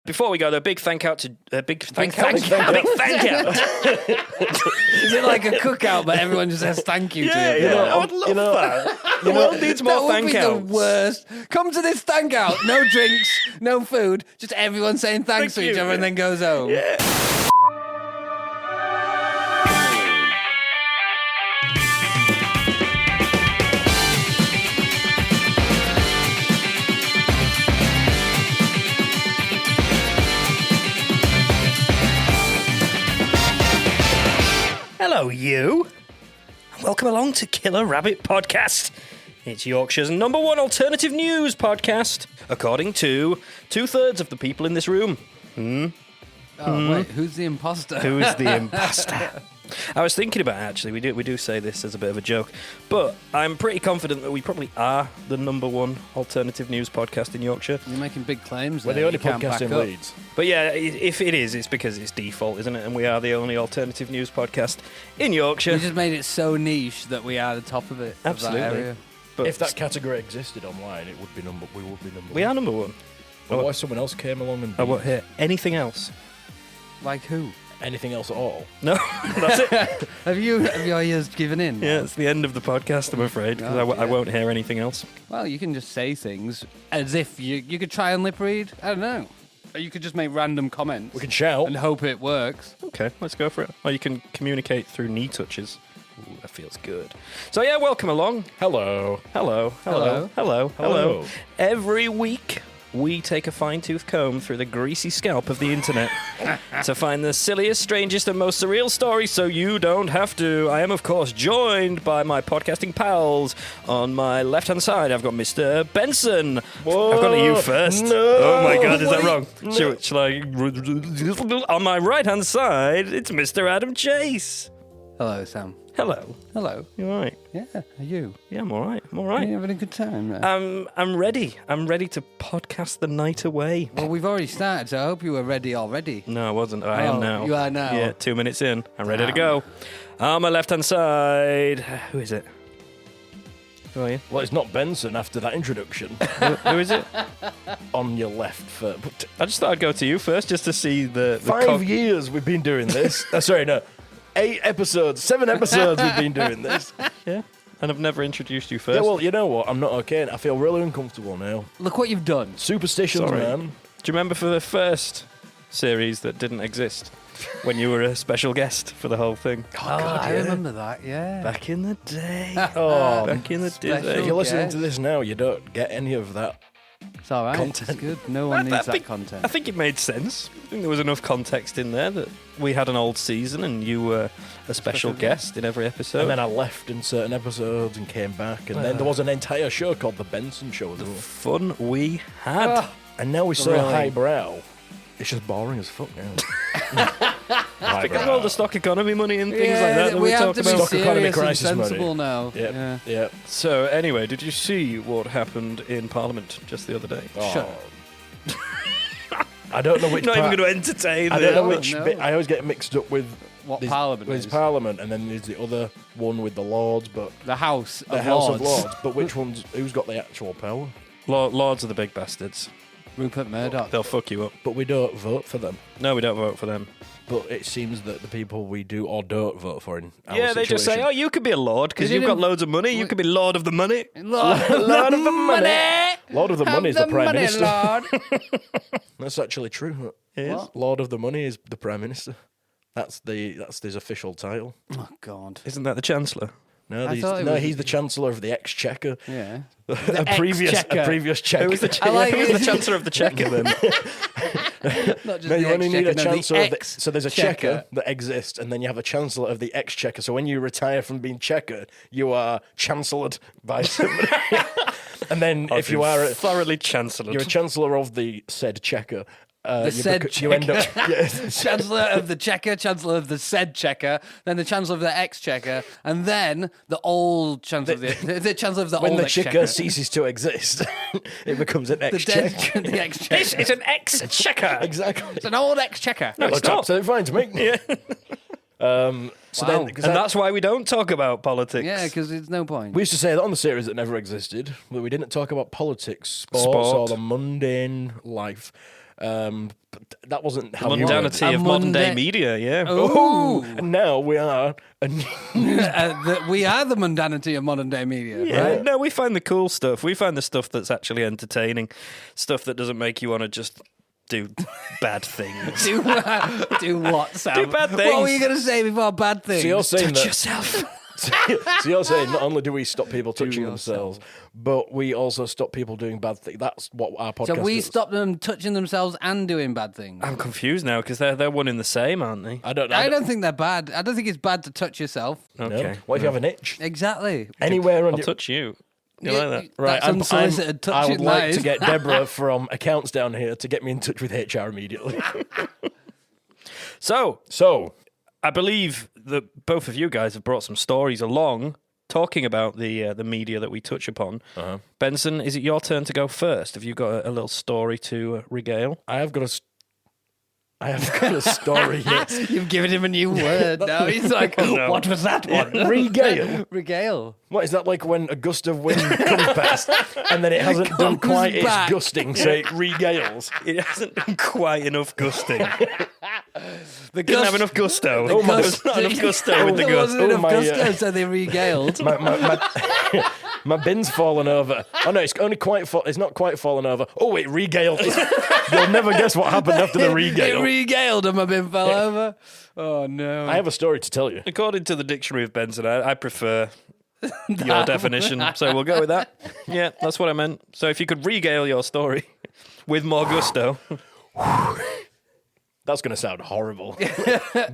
Before we go, though, big thank out to big thank out. Is it like a cookout, but everyone just says thank you to you? I would love that. The world needs more thank outs. That would be the worst. Come to this thank out. No drinks, no food, just everyone saying thanks to each other and then goes home. Yeah. Hello, you. Welcome along to Killer Rabbit Podcast. It's Yorkshire's number one alternative news podcast, according to 2/3 of the people in this room. Wait, who's the imposter? Who's the imposter? I was thinking about it, actually. We do say this as a bit of a joke, but I'm pretty confident that we probably are the number one alternative news podcast in Yorkshire. You're making big claims. We're the only podcast in Leeds. But yeah, if it is, it's because it's default, isn't it? And we are the only alternative news podcast in Yorkshire. We just made it so niche that we are the top of it. Absolutely. Of that area. But If that category existed online, we would be number we one. are number one. But why someone else came along and I won't hear anything else. Like who? anything else at all? No, that's it. Have your ears given in? Yeah, it's the end of the podcast, I'm afraid, because I won't hear anything else. Well, you can just say things as if you could try and lip read. I don't know. Or you could just make random comments. We can shout. And hope it works. Okay, let's go for it. Or you can communicate through knee touches. Ooh, that feels good. So yeah, welcome along. Hello. Hello. Hello. Hello. Hello. Every week, we take a fine-tooth comb through the greasy scalp of the internet to find the silliest, strangest, and most surreal stories so you don't have to. I am, of course, joined by my podcasting pals. On my left-hand side, I've got Mr. Benson. Whoa. I've gone to you first. No. Oh, my God, is that wrong? No. Shall I... On my right-hand side, it's Mr. Adam Chase. Hello, Sam. Hello. Hello. You all right? Yeah, are you? Yeah, I'm all right. I'm all Are right. you having a good time? I'm ready. I'm ready to podcast the night away. Well, we've already started, so I hope you were ready already. No, I wasn't. I am now. You are now? Yeah, 2 minutes in. I'm ready to Damn. go. On my left-hand side, who is it? Who are you? Well, it's not Benson after that introduction. Who is it? On your left foot. But I just thought I'd go to you first just to see the 5 years we've been doing this. Sorry, no. 8 episodes, 7 episodes we've been doing this. Yeah, and I've never introduced you first. Yeah, well, you know what? I'm not okay. I feel really uncomfortable now. Look what you've done. Superstitions, Sorry. man. Do you remember for the first series that didn't exist when you were a special guest for the whole thing? I remember that, yeah. Back in the day. Oh, Back in the special day. if you're listening guest. to this now, you don't get any of that. It's all right. Content. It's good. No one needs that I content. think it made sense. I think there was enough context in there that we had an old season and you were a special guest in every episode. And then I left in certain episodes and came back. And then there was an entire show called The Benson Show as well. Fun we had. And now we're so Really? highbrow. It's just boring as fuck now. Because of all the stock economy money and things like that we we have talk to be about. Stock economy serious and crisis money. sensible now. Yep. Yeah. Yep. So anyway, did you see what happened in Parliament just the other day? Shut up. I don't know which Not part. even going to entertain I don't know them. which No. bit. I always get mixed up with What this- Parliament with is. Parliament, and then there's the other one with the Lords, but The House the of House Lords. of Lords. But which one's who's got the actual power? Lords are the big bastards. Rupert Murdoch. They'll fuck you up. But we don't vote for them. No, we don't vote for them. But it seems that the people we do or don't vote for in our Yeah, they just say, situation- oh, you could be a lord because They you've got didn't- loads of money. You could be lord of the money. Lord, Lord of the money. Lord of the Have Money is the Prime money, Minister. Lord. That's actually true. It is. What? Lord of the Money is the Prime Minister. That's his official title. Oh, God. Isn't that the Chancellor? No, I thought it was- he's the Chancellor of the Exchequer. Yeah. a previous check. Who was the, I like who was the it. Chancellor of the Chequer then? Not just No, you the only need a Exchequer, no, the Chancellor of the... Exchequer. So there's a Chequer that exists, and then you have a Chancellor of the Exchequer. So when you retire from being Chequer, you are Chancellored by somebody. And then if you are... thoroughly Chancellor. You're a Chancellor of the said Chequer. said you end up... Chancellor of the Chequer, Chancellor of the said Chequer, then the Chancellor of the Exchequer, and then the old Chancellor of the Chancellor of the when old the Exchequer. Chequer ceases to exist, it becomes an the Exchequer. the Exchequer. This is an Exchequer. Exactly. It's an old Exchequer. No, it's That's not. absolutely fine to me. Yeah. So Wow. then, 'cause And that- that's why we don't talk about politics. Yeah, because there's no point. we used to say that on the series that never existed, that we didn't talk about politics, sports, Sport. or the mundane life. But that wasn't how you Mundanity of modern day media, yeah. Oh, and now we are We are the mundanity of modern day media, Yeah, right? no, we find the cool stuff. We find the stuff that's actually entertaining, stuff that doesn't make you want to just do bad things. Do what, Sam? Do bad What were things. you going to say before bad things? So you're saying that. yourself. So you're saying not only do we stop people touching themselves, but we also stop people doing bad things. That's what our podcast So we does. stop them touching themselves and doing bad things. I'm confused now because they're one in the same, aren't they? I don't. I don't think they're bad. I don't think it's bad to touch yourself. Okay. No. What if you have an itch? Exactly. Anywhere on I'll your... touch you. You Yeah, like that? Right, That's unsolicited I touching. would like that to is. get Deborah from accounts down here to get me in touch with HR immediately. So, I believe that both of you guys have brought some stories along talking about the media that we touch upon. Benson, is it your turn to go first? Have you got a little story to regale? I have got a story here. You've given him a new word now. He's like, what was that one? Regale. Regale. What is that like when a gust of wind comes past and then it hasn't done Comes quite back. its gusting, so it regales? It hasn't done quite enough gusting. The Didn't have enough gusto. Oh my- There was not enough gusto with the There gust. wasn't enough my, gusto, so they regaled. My bin's fallen over. Oh no, it's only quite. It's not quite fallen over. Oh, it regaled. You'll never guess what happened after the It regale. regaled and my bin fell over. Oh no. I have a story to tell you. According to the dictionary of Benson, I prefer your definition, so we'll go with that. Yeah, that's what I meant. So if you could regale your story with more gusto. That's going to sound horrible.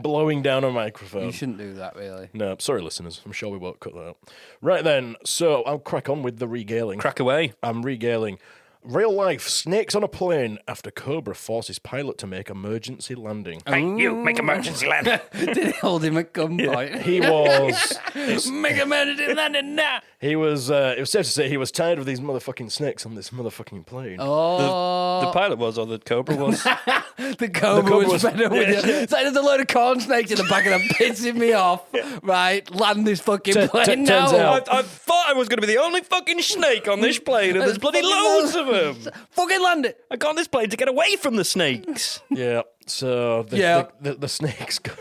Blowing down a microphone. You shouldn't do that, really. No, sorry, listeners. I'm sure we won't cut that out. Right then, so I'll crack on with the regaling. Crack away. I'm regaling. Real life, snakes on a plane after Cobra forces pilot to make emergency landing. Hey, you make emergency land. Did it hold him at gunpoint? He was... Make a emergency landing now. It was safe to say he was tired of these motherfucking snakes on this motherfucking plane. Oh, The pilot was, or the Cobra was. the Cobra Cobra was fed up with you. It's like there's a load of corn snakes in the back of them pissing me off. Right, land this fucking plane now. turns out- I thought I was going to be the only fucking snake on this plane, and there's bloody fucking loads of them. Fucking land it. I got on this plane to get away from the snakes. Yeah, so the snakes got...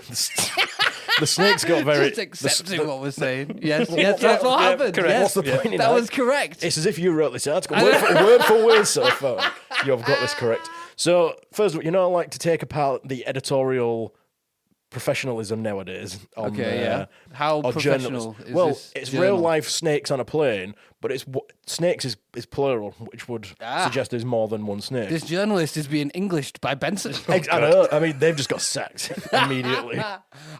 The snakes got very... Just accepting what we're saying. Yes, that's what happened. correct. Yes. What's the point in That that? was correct. It's as if you wrote this article word for word so far. You've got this correct. So, first of all, I like to take apart the editorial professionalism nowadays. On, Okay, yeah. How on professional journalists. is Well, this it's journal? real life snakes on a plane, but snakes is plural, which would suggest there's more than one snake. This journalist is being Englished by Benson. I know. I mean, they've just got sacked immediately.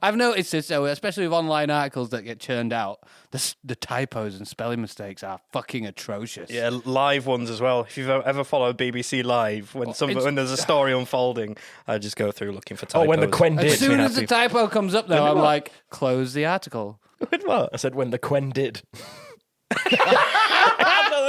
I've noticed this, though, especially with online articles that get churned out. The typos and spelling mistakes are fucking atrocious. Yeah, live ones as well. If you've ever followed BBC Live, when there's a story unfolding, I just go through looking for typos. Oh, when the Quen As did. soon as the typo comes up, though, I'm like, close the article. What? I said when the Quen did.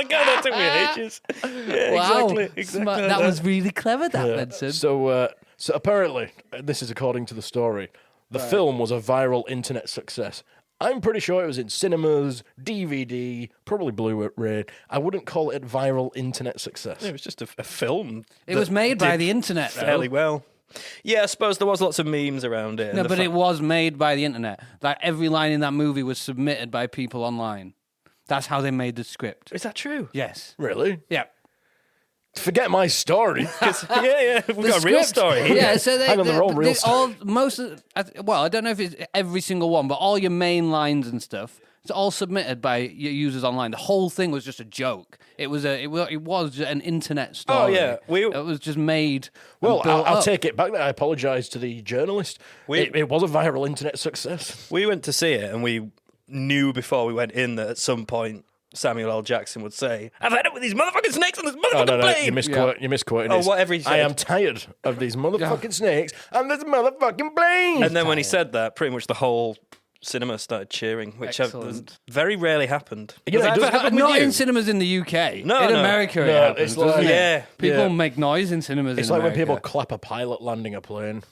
That took me ages. Yeah, Wow. exactly. Smart. That was really clever, that, Benson. So apparently, this is according to the story, the film was a viral internet success. I'm pretty sure it was in cinemas, DVD, probably Blu-ray. I wouldn't call it viral internet success. It was just a film. It was made by the internet, though. fairly well. Yeah, I suppose there was lots of memes around it. No, but it was made by the internet. Like, every line in that movie was submitted by people online. That's how they made the script. Is that true? Yes. Really? Yeah. Forget my story. Yeah, we've got a real script. story here. Yeah, so Hang on, they're all real I don't know if it's every single one, but all your main lines and stuff, it's all submitted by your users online. The whole thing was just a joke. It was an internet story. Oh, yeah. It was just made. Well, and built I'll up. take it back. I apologise to the journalist. It was a viral internet success. We went to see it, and we knew before we went in that at some point Samuel L. Jackson would say, "I've had it with these motherfucking snakes on this motherfucking plane." You're misquoting. Oh, It's, whatever he said. I am tired of these motherfucking snakes on this motherfucking plane. And then when he said that, pretty much the whole cinema started cheering, which Excellent. very rarely happened. You know, Has it that does ever happened Not with you? in cinemas in the UK. No, in no. America, it No, happens. it's like- doesn't it? Yeah. People Yeah. make noise in cinemas. It's in like when America. people clap a pilot landing a plane.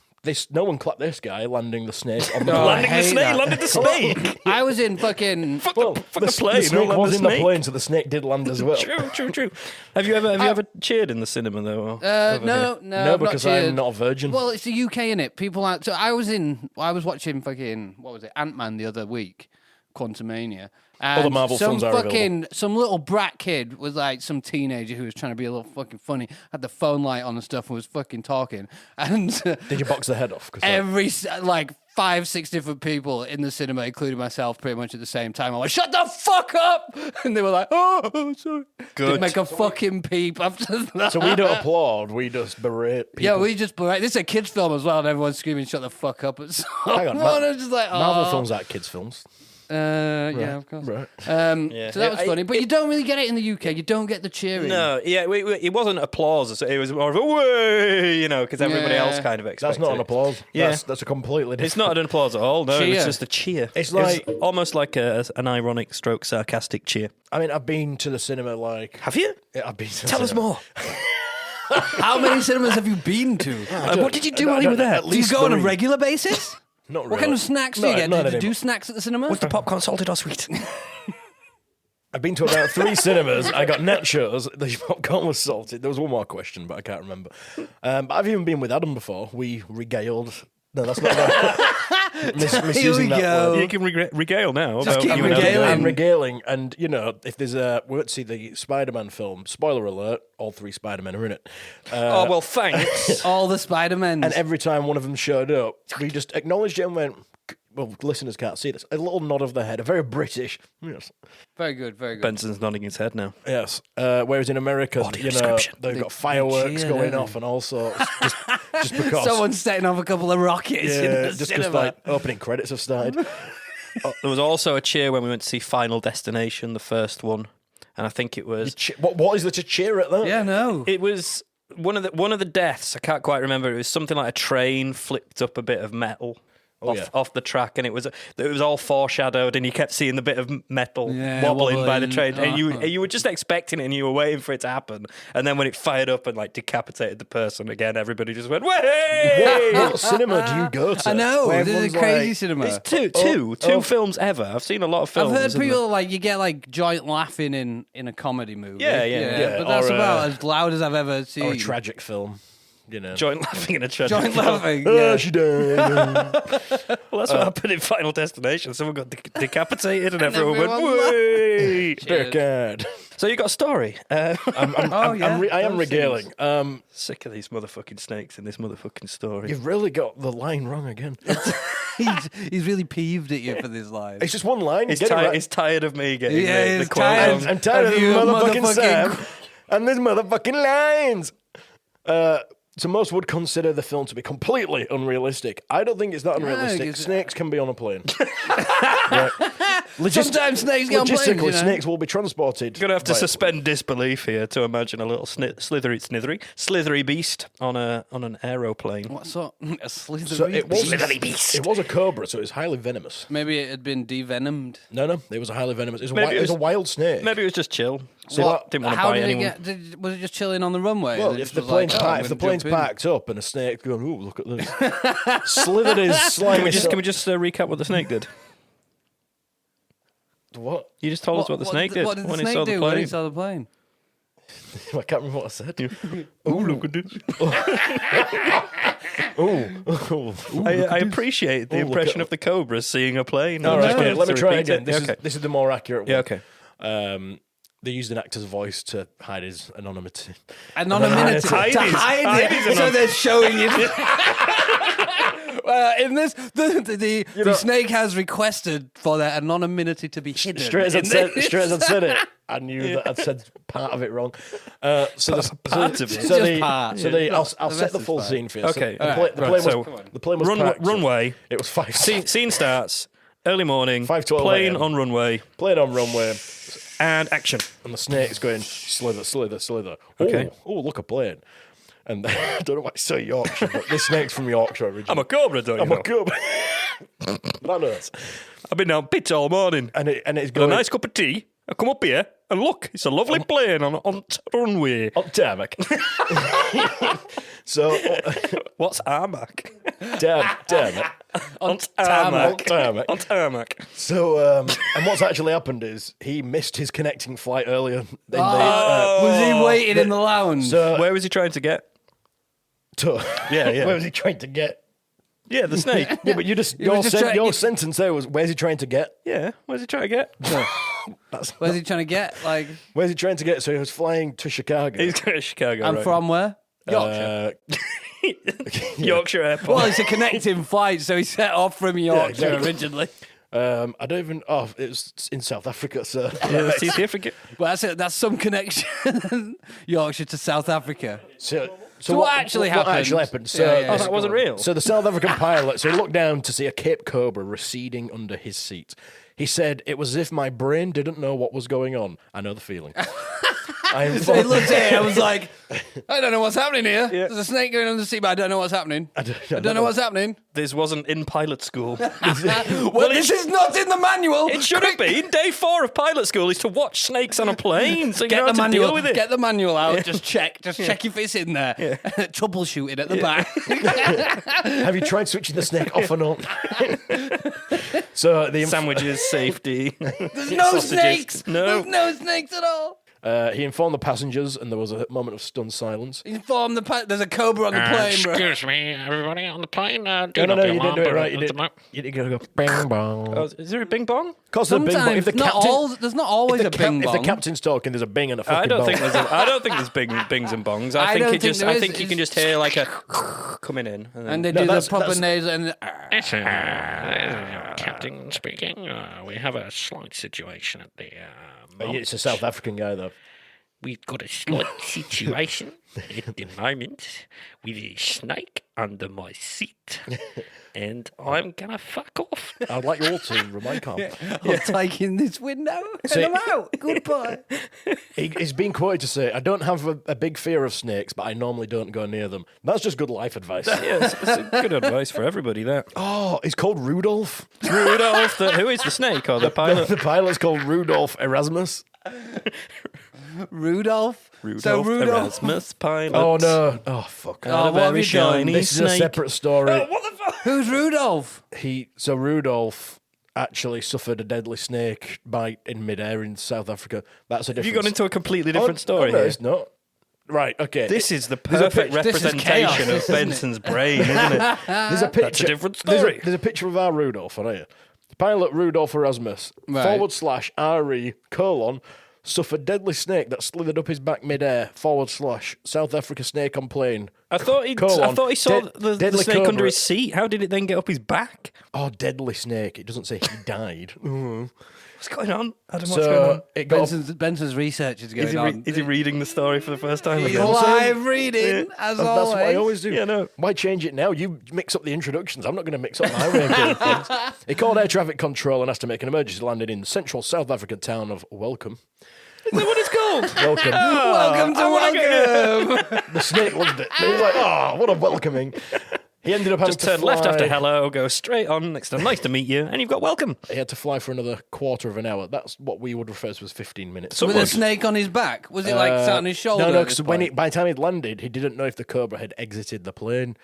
No one clapped this guy landing the snake on the No, I plane. hate that. landed the snake. I was in fucking. Well, the plane, the snake not was the in the snake. plane, so the snake did land as well. True. Have you ever cheered in the cinema though? Or over here? No, No, I've because not cheered. I'm not a virgin. Well, it's the UK, innit? People are. So I was watching fucking, what was it, Ant-Man the other week, Quantumania. And the Marvel films are available. some little brat kid was like some teenager who was trying to be a little fucking funny, had the phone light on and stuff and was fucking talking. And Did you box the head off? 'Cause every, like, 5-6 different people in the cinema, including myself, pretty much at the same time. I went, shut the fuck up! And they were like, oh sorry. Good. Didn't make a fucking peep after that. So we don't applaud, we just berate people. Yeah, we just berate. This is a kids' film as well, and everyone's screaming, shut the fuck up at someone. Hang on, I'm just like, Marvel films aren't kids' films. Yeah, of course. Right. Yeah. So that was funny, but you don't really get it in the UK. You don't get the cheering. No, yeah, it wasn't applause. It was more of a way, because everybody Yeah. else kind of expected. That's not an it. applause. Yeah. That's a completely different... It's not an applause at all. No, Cheer. it's just a cheer. It's It was like- almost like an ironic stroke sarcastic cheer. I mean, I've been to the cinema like... Have you? Yeah, I've been to the Tell us cinema. more. How many cinemas have you been to? What did you do while you were there? At Do you least go on a 3. regular basis? Not really. What kind of snacks do you get? Not Do you do anymore. snacks at the cinema? Was the popcorn salted or sweet? I've been to about 3 cinemas. I got nachos. The popcorn was salted. There was one more question, but I can't remember. But I've even been with Adam before. We regaled. No, that's not right. Misusing we that go. word. You can regale now. Just about keep you and Adam. regaling. I'm regaling, and if there's we went to see the Spider-Man film. Spoiler alert: all 3 Spider-Men are in it. Oh well, thanks. All the Spider-Men. And every time one of them showed up, we just acknowledged it and went. Well, listeners can't see this. A little nod of the head, a very British. Yes, Very good, very good. Benson's nodding his head now. yes. Whereas in America, Audio description. they've got fireworks cheer, going don't off and all sorts. just because. Someone's setting off a couple of rockets in yeah, the just because cinema. like opening credits have started. There was also a cheer when we went to see Final Destination, the first one, and I think it was What is there to cheer at that? Yeah, no. it was one of the deaths. I can't quite remember. It was something like a train flipped up a bit of metal. Off the track, and it was all foreshadowed, and you kept seeing the bit of metal wobbling by the train, and you were just expecting it, and you were waiting for it to happen, and then when it fired up and like decapitated the person again, everybody just went, "Way!" What cinema do you go to? I know. Where This is everyone's a crazy like, cinema. It's two films ever. I've seen a lot of I've films. heard and people like you get like joint laughing in a comedy movie. Yeah. But that's Or, about as loud as I've ever seen. or a tragic film. joint laughing in a tragic Joint film. laughing. Oh, Yeah. she died. Well, that's what happened in Final Destination. Someone got decapitated, and everyone went, everyone laughed. "Way!" Very good. So you got a story. yeah. I am Those regaling. Sick of these motherfucking snakes in this motherfucking story. You've really got the line wrong again. He's really peeved at you for this line. It's just one line. He's, Get it right. he's tired of me getting Yeah, the he's quote tired. wrong. I'm tired of Have these you motherfucking motherfucking- Sam and these motherfucking lines. So most would consider the film to be completely unrealistic. I don't think it's that unrealistic. it's- Snakes can be on a plane. Right. Sometimes snakes get on planes, Logistically, you know. snakes will be transported. You're going to have to by- suspend disbelief here to imagine a little slithery beast on an aeroplane. What sort? A slithery So it was, Slithery beast. it was a cobra, so it was highly venomous. Maybe it had been devenomed. No, it was a highly venomous. It was, Maybe it was a wild snake. Maybe it was just chill. What? Didn't want to How bite did anyone. it get? Was it just chilling on the runway? Well, and it if just the was plane's like, oh, I'm packed, if the gonna plane's jump in? packed up and a snake going, ooh, look at this, slithered his slimy. Can we just recap what the snake did? What? You just told us what the snake did What did the when he snake saw do the when he plane. saw the plane? I can't remember what I said. Oh, look at this. Oh, I appreciate the Oh, look impression at- of the cobra seeing a plane. all and right, just okay, wanted let me to try repeat again. it. Okay. This is the more accurate one. Yeah, okay. They used an actor's voice to hide his anonymity. Anonymity. Hide To his- hide hide it. his So they're showing you. In this, the snake has requested for their anonymity to be hidden. Straight as in I'd said it, I knew that I'd said part of it wrong. Part of it. So Just part. I'll The set rest the is full fine. scene for you. Okay, So the alright, plane right, was, so the plane was packed. runway. It was 5. Scene starts. Early morning. 5:12 Plane AM. on runway. Plane on runway, And action. and the snake's going slither, slither, slither. Okay. Oh, look, a plane. And I don't know why it's so Yorkshire, but this snake's from Yorkshire originally. I'm a cobra, don't you I'm know? a cub. That hurts. I've been down pits all morning. And it's Got a going nice cup of tea. I come up here and look, it's a lovely plane on runway. on tarmac. So What's Armac? Damn it. On tarmac. On tarmac. So, and what's actually happened is he missed his connecting flight earlier. Was he waiting in the lounge? Where was he trying to get? Where was he trying to get? Yeah, the snake. Yeah, but your sentence there was, where's he trying to get? Yeah, where's he trying to get? Where's he trying to get? Like, Where's he trying to get? So he was flying to Chicago. He's going to Chicago, and right? from where? Yorkshire. Yorkshire Airport. Well, it's a connecting flight, so he set off from Yorkshire exactly. originally. I don't even... Oh, it was in South Africa, so... Yeah, South Africa. Well, that's some connection. Yorkshire to South Africa. So what actually happened? What actually happened? So, Oh, that wasn't real. So the South African pilot, so he looked down to see a Cape Cobra receding under his seat. He said, it was as if my brain didn't know what was going on. I know the feeling. So he looked at it and was like, I don't know what's happening here. Yeah. There's a snake going under the sea, but I don't know what's happening. I don't know what's happening. This wasn't in pilot school. Well, this is not in the manual. It should have been. Day 4 of pilot school is to watch snakes on a plane, so you know how to deal with it. Get the manual out. Just check if it's in there. Yeah. Troubleshooting at the back. Have you tried switching the snake off and on? So the sandwiches, safety. There's no snakes. No. There's no snakes at all. He informed the passengers, and there was a moment of stunned silence. He informed there's a cobra on the plane, bro. Excuse me, everybody on the plane. No, you didn't do it right. You didn't go bing bong. Oh, is there a bing bong? Because there's there's not always a bing bong. If the captain's talking, there's a bing and a fucking I don't bong. think there's bings and bongs. I think you can just hear like a coming in, and they do the proper nasal and. Captain speaking. We have a slight situation at the. It's a South African guy, though. We've got a slight situation at the moment with a snake under my seat, and I'm gonna fuck off. I'd like you all to remain calm. I'm taking this window and I'm out. Goodbye. He's been quoted to say, I don't have a big fear of snakes, but I normally don't go near them. That's just good life advice. Yeah, it's good advice for everybody, that. Oh, he's called Rudolph. Rudolph, who is the snake or the pilot? The pilot's called Rudolph Erasmus. Rudolph Erasmus pilot. Oh, no. Oh, fuck. Oh, what have you done? This is a separate story. Oh, what the fuck? Who's Rudolph? So Rudolph actually suffered a deadly snake bite in midair in South Africa. That's a different... Have you gone into a completely different story no, here? it's not. Right, okay. This is the perfect representation of Benson's brain, isn't it? There's a picture. That's a different story. There's a picture of our Rudolph on here. Pilot Rudolph Erasmus, Right. /RE, suffered deadly snake that slithered up his back midair, / South Africa snake on plane. I thought he saw the snake cobra. under his seat. How did it then get up his back? Oh, deadly snake. It doesn't say he died. What's going on? I don't know what's going on. It got Benson's research is going on. Is he reading the story for the first time again? Live reading, as That's always. what I always do. Yeah, no. Why change it now? You mix up the introductions. I'm not going to mix up my way of doing things. He called air traffic control and asked to make an emergency landing in the central South African town of Welcome. Is that what it's called? Welcome. Welcome to Welcome. The snake loved it. He was like, oh, what a welcoming. He ended up having Just to turn fly. left after hello, go straight on next to nice to meet you, and you've got welcome. He had to fly for another quarter of an hour. That's what we would refer to as 15 minutes. With a snake on his back? Was it like sat on his shoulder? No, because by the time he'd landed, he didn't know if the cobra had exited the plane.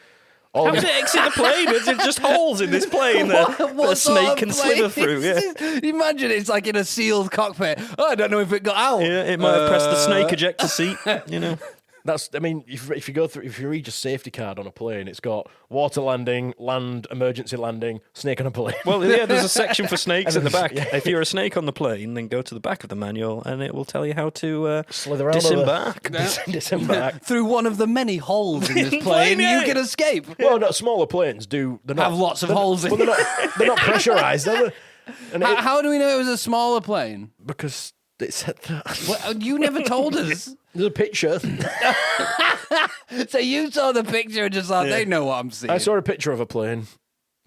How did it exit the plane? Is it just holes in this plane that a snake can slither through? Yeah. Imagine it's like in a sealed cockpit. Oh, I don't know if it got out. Yeah, it might have pressed the snake ejector seat, you know. That's. I mean, if you read your safety card on a plane, it's got water landing, land emergency landing, snake on a plane. Well, yeah, there's a section for snakes in the back. Yeah. If you're a snake on the plane, then go to the back of the manual, and it will tell you how to slither around disembark. Disembark through one of the many holes in this plane. You can escape. Well, no, smaller planes do. They're not, have lots of holes in. Well, they're not pressurized, are they? And how do we know it was a smaller plane? Because it said that. Well, you never told us. There's a picture. So you saw the picture and just thought, they know what I'm seeing. I saw a picture of a plane.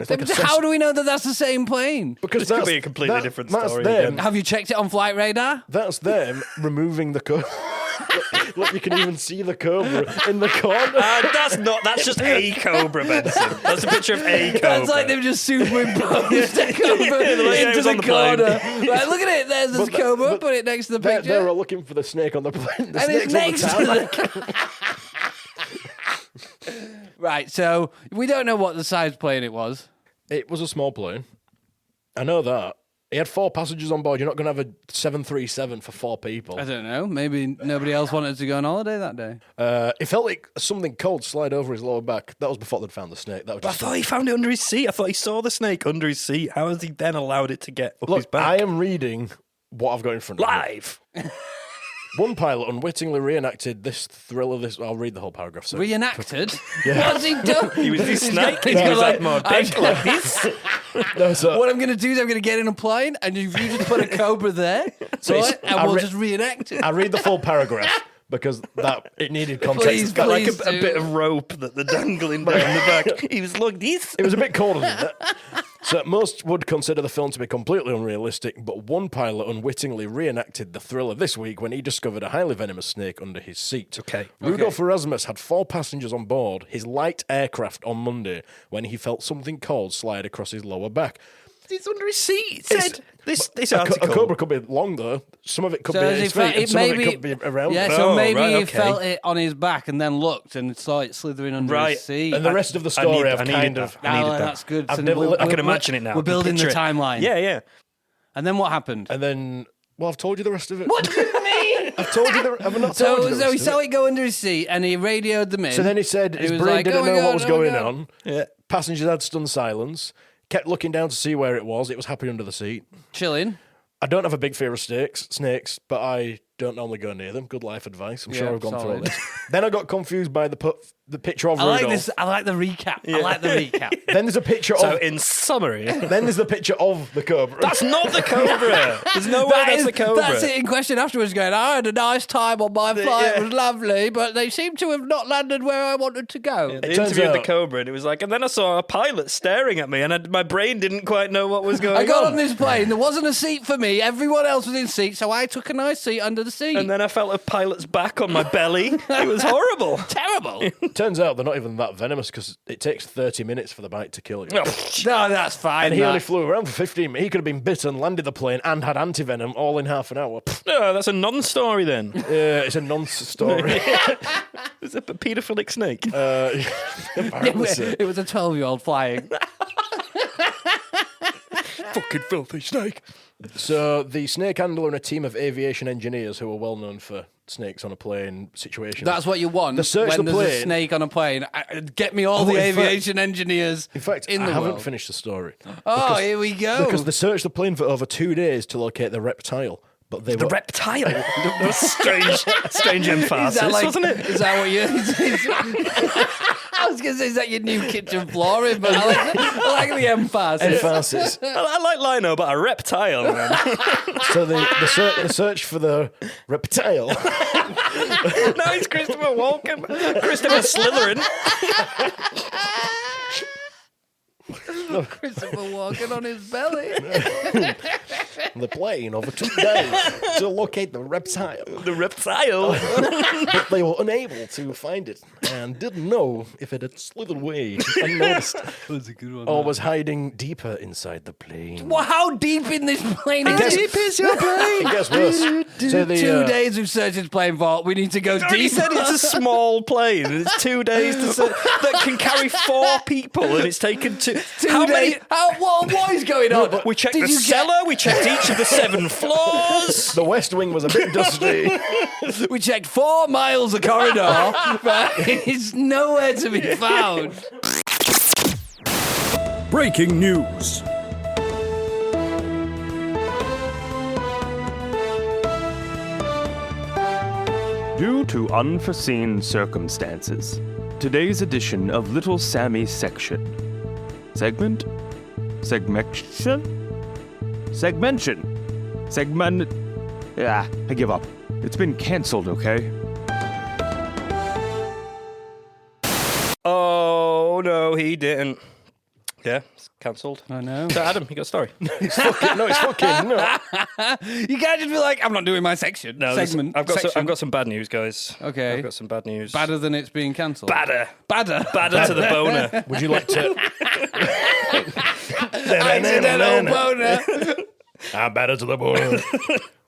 How do we know that that's the same plane? Because this could be a completely different story. Them. Have you checked it on flight radar? That's them removing the cobra. Look, you can even see the cobra in the corner. That's just a cobra, Benson. That's a picture of a cobra. That's like they've just superimposed the cobra into the corner. Like, look at it, there's this cobra, put it next to the picture. They're all looking for the snake on the plane. The and snake's it's next on the to the... Right, so we don't know what the size plane it was. It was a small plane. I know that. He had 4 passengers on board. You're not going to have a 737 for 4 people. I don't know. Maybe nobody else wanted to go on holiday that day. It felt like something cold slide over his lower back. That was before they'd found the snake. That was I just thought he found it under his seat. I thought he saw the snake under his seat. How has he then allowed it to get up his Look, back? I am reading what I've got in front of me. Live. One pilot unwittingly reenacted this thriller. I'll read the whole paragraph. So. Reenacted? Yeah. What's he done? He was the snake. He got was like- like more big like this. No, so, What I'm going to do is I'm going to get in a plane and you just put a cobra there, right? And we'll just reenact it. I read the full paragraph because it needed context. Please, Got like please a do. bit of rope that they're dangling down the back. He was like this. It was a bit colder than that. So most would consider the film to be completely unrealistic, but one pilot unwittingly reenacted the thriller this week when he discovered a highly venomous snake under his seat. Okay. Rudolph Erasmus had 4 passengers on board his light aircraft on Monday when he felt something cold slide across his lower back. It's under his seat. It It's- said this A article. cobra could be long though. Some of it could So be as at he his felt- feet, and it some of maybe- it could be around. Yeah, him. so Oh, maybe right, he okay. felt it on his back and then looked and saw it slithering under Right. his seat. And the rest of the I story, need- I've I needed kind that. of. I needed Oh, that. that's good. I've So never- we're- I can we're- imagine it now. We're I can building the picture it. timeline. Yeah. And then what happened? And then, well, I've told you the rest of it. What do you mean? I've told you the. I've not told you the So he rest saw of it. it go under his seat and he radioed them in. So then he said And his he was brain like, didn't "Oh my know God, what was oh my going God." on. Yeah. Passengers had stunned silence. Kept looking down to see where it was. It was happy under the seat. Chilling. I don't have a big fear of snakes, but I don't normally go near them. Good life advice. I'm sure Yeah, I've gone through all solid. this. Then I got confused by the picture of I like Rudolph. this. I like the recap. I like the recap. Then there's a picture So of. in summary, Then there's the picture of the cobra. that's not the cobra. There's no way That that's is- the cobra. That's it in question afterwards going, I had a nice time on my flight. It was lovely, but they seem to have not landed where I wanted to go. They turns interviewed the out- cobra, and it was like, and then I saw a pilot staring at me, and my brain didn't quite know what was going I got on. on this plane. There wasn't a seat for me. Everyone else was in seats, so I took a nice seat under the seat. And then I felt a pilot's back on my belly. It was horrible. Terrible. Turns out they're not even that venomous because it takes 30 minutes for the bite to kill you. No, that's fine. And he that. only flew around for 15 minutes. He could have been bitten, landed the plane, and had anti-venom all in half an hour. No, that's a non-story then. It's a nonsense story. It's a paedophilic snake. Apparently so. It was a 12-year-old flying. Fucking filthy snake. So the snake handler and a team of aviation engineers who are well known for snakes on a plane situations. That's what you want The search when the there's a plane- snake on a plane. Get me all Oh, the in fact- aviation engineers In fact, in I the haven't world. finished the story. Oh, here we go. Because they searched the plane for over 2 days to locate the reptile. But they The were reptile. That was strange emphasis, Is that like, wasn't it? Is that what you? I was going to say, is that your new kitchen flooring? But I like the emphasis. emphasis. I like Lino, but a reptile, man. So the search for the reptile. No, it's Christopher Walken. Christopher Slytherin. Christopher walking on his belly. the plane over 2 days to locate the reptile. The reptile. But they were unable to find it and didn't know if it had slithered away unnoticed That's a good one. or was hiding deeper inside the plane. Well, how deep in this plane is gets- it? Is your plane? It gets worse. So the, 2 days we've searched his plane vault. We need to go He deep. said it's a small plane. And it's 2 days that can carry 4 people, and it's taken 2. How many? What is going on? We checked Did the you cellar. We checked each of the 7 floors. The West Wing was a bit dusty. We checked 4 miles of corridor, but it's nowhere to be found. Breaking news. Due to unforeseen circumstances, today's edition of Little Sammy's section. Segmentation? Ah, I give up. It's been cancelled, okay? Oh no, he didn't. Yeah, it's cancelled. I know. So Adam, you got a story? It's fucking no. You can't just be like, I'm not doing my section. No, segment. I've got section. some bad news, guys. Okay. I've got some bad news. Badder than it's being cancelled. Badder. Badder. Badder to the boner. Would you like to? Accidental boner. I'm better to the bone.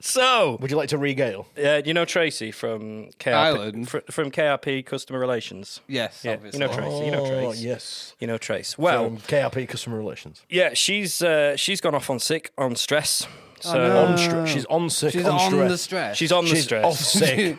So, Would you like to regale? you know Tracy from KRP, Ireland. from KRP Customer Relations? Yes, Yeah, obviously. you know Tracy. You know Trace. Yes. You know Trace. Well, KRP Customer Relations. yeah, she's gone off on sick on stress. So no. She's on sick. She's on on stress. the stress. she's on the She's stress. off sick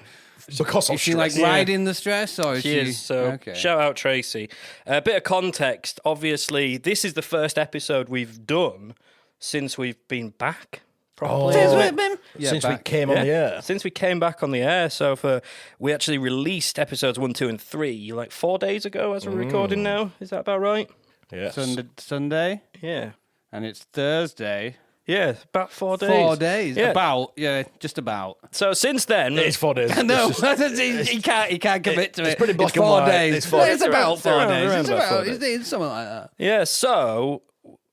because of Is she stress. like riding the stress, or is She is. So okay? shout out Tracy. A bit of context. Obviously, this is the first episode we've done since we've been back. Probably. Yeah, Since we back. came on the air. Since we came back on the air, so we actually released episodes 1, 2, and 3 like 4 days ago as we're recording now. Is that about right? Yes. Sunday, Yeah. and it's Thursday. Yeah, about 4 days. 4 days, Yeah. just about. So since then, It's 4 days. No, It's just- he can't commit to it. It's pretty black and 4 white. days. It's 4 It's days. about 4 Around days. It's about 4 about days. it's something like that. yeah. So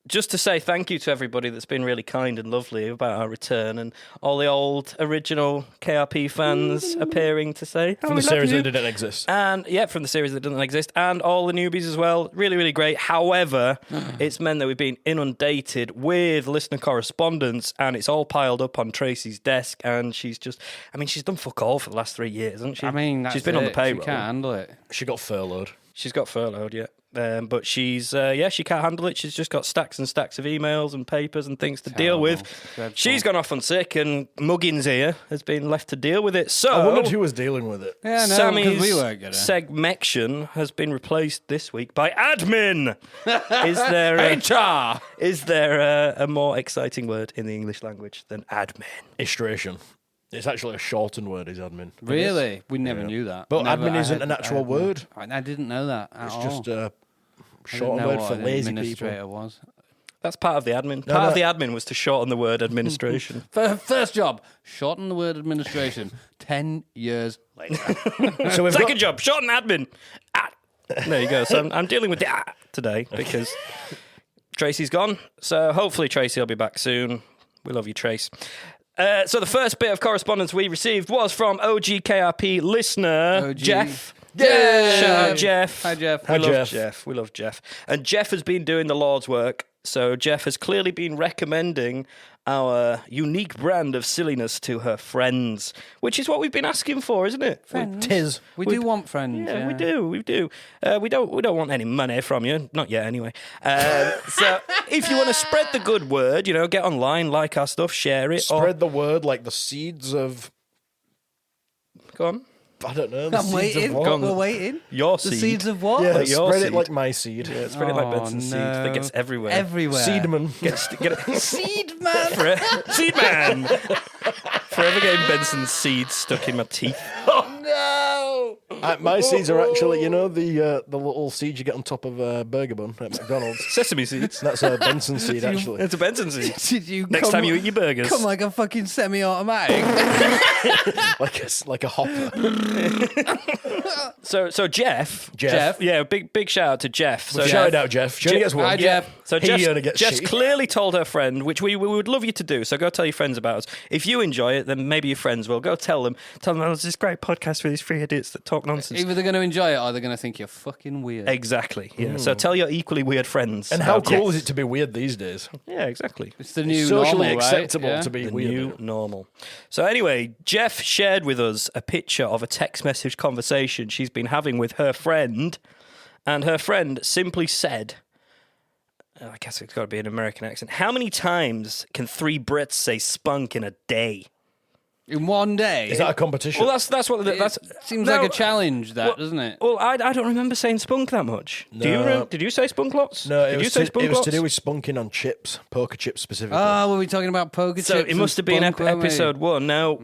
just to say thank you to everybody that's been really kind and lovely about our return, and all the old original KRP fans appearing to say From the series that didn't exist. And yeah, from the series that doesn't exist, and all the newbies as well. Really, really great. However, it's meant that we've been inundated with listener correspondence, and it's all piled up on Tracy's desk. And she's done fuck all for the last 3 years, hasn't she? I mean, that's she's been on the it. payroll. She can't handle it. She got furloughed. She's got furloughed, yeah. But she can't handle it. She's just got stacks and stacks of emails and papers and things to deal with. Dreadful. She's gone off on sick, and Muggins here has been left to deal with it. So I wondered who was dealing with it. Yeah, no, Sammy's because we weren't gonna. segmection has been replaced this week by admin. Is there HR. is there a more exciting word in the English language than admin? Istration. It's actually a shortened word, is admin. Really? We never knew that. But Never- admin I isn't had- an actual I had- word. I didn't know that at It's all. just a I didn't shortened know word what for an lazy administrator people. was. That's part of the admin. Part of the admin was to shorten the word administration. First job, shorten the word administration. 10 years later. So we've Second got, job, shorten admin. There you go. So I'm dealing with the today because Tracy's gone. So hopefully Tracy will be back soon. We love you, Trace. So the first bit of correspondence we received was from OGKRP listener OG. Jeff. Yeah. Shout out Jeff. Hi, Jeff. We Hi, love Jeff. Jeff. We love Jeff. And Jeff has been doing the Lord's work. So Jeff has clearly been recommending our unique brand of silliness to her friends, which is what we've been asking for, isn't it? tis. We do want friends. Yeah, we do. We do. We don't want any money from you, not yet, anyway. So if you want to spread the good word, get online, like our stuff, share it. Spread the word like the seeds of, Go on. I don't know, the I'm seeds waiting. of what? We're waiting. Your The seed. seeds of what? Yeah, Like your spread seed. it like my seed. Yeah, spread it like Oh, Benson seed that gets everywhere. Everywhere. Seedman. Get it. Seed man. Seed man. Forever getting Benson's seeds stuck in my teeth. No. My seeds are actually, the little seeds you get on top of a burger bun at McDonald's. Sesame seeds. That's a Benson seed, actually. It's a Benson seed. Did you Next time you eat your burgers. come like a fucking semi-automatic? like a hopper. So Jeff. Jeff. Yeah, big shout out to Jeff. So Shout out, Jeff. She only gets one. Hi, Jeff. So He only gets Jeff's she. clearly told her friend, which we would love you to do. So go tell your friends about us. If you enjoy it, then maybe your friends will. Go tell them. Tell them there's this great podcast with these three idiots that talk nonsense. Either they're going to enjoy it or they're going to think you're fucking weird. Exactly. Yeah. So tell your equally weird friends. And how about cool Jeff. is it to be weird these days? Yeah, exactly. It's the new Socially normal, right? acceptable Yeah? to be The weird. new normal. So anyway, Jeff shared with us a picture of a text message conversation she's been having with her friend, and her friend simply said, I guess it's got to be an American accent, how many times can 3 Brits say spunk in a day? In one day. Is that a competition? Well, that's what that's Seems No, like a challenge, doesn't it? Well, I don't remember saying spunk that much. Do you? No. Did you say spunk lots? no, Did it you was, say to, spunk it was lots? to do with spunking on chips, poker chips specifically. Oh, were we talking about poker So chips? it must have been and spunk, weren't we? episode 1. Now,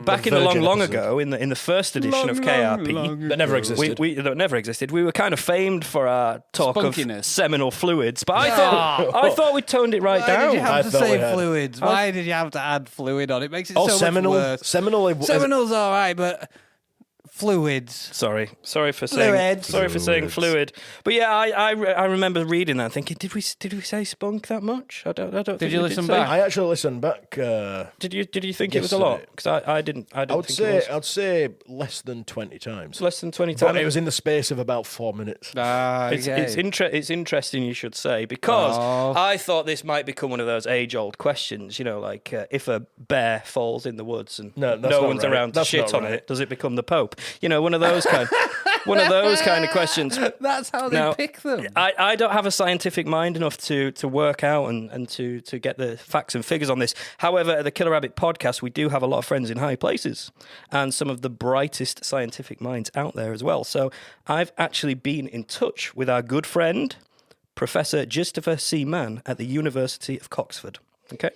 back in the Virgin long episode. ago, in the first edition of KRP, that never existed. that never existed. We were kind of famed for our talk Spunkiness. of seminal fluids, but I thought we toned it right Why down. did you I have to thought we say had. fluids? Why did you have to add fluid on? It makes it Oh, so seminal. much worse. Seminal. Seminal's all right, but Fluids. Sorry for saying fluid. But yeah, I remember reading that and thinking, did we say spunk that much? I don't. Did think you we listen say. back? I actually listened back. Did you think it was a lot? Because I didn't. I would say I'd say less than 20 times. less than 20 But times. it was in the space of about 4 minutes. It's interesting you should say, because Oh. I thought this might become one of those age-old questions, like if a bear falls in the woods and No, that's no not one's right. around to That's shit not on right. it, does it become the Pope? One of those kind of questions. That's how they Now, pick them. I don't have a scientific mind enough to work out and to get the facts and figures on this. However, at the Killer Rabbit podcast, we do have a lot of friends in high places and some of the brightest scientific minds out there as well. So I've actually been in touch with our good friend, Professor Christopher C. Mann at the University of Oxford. Okay.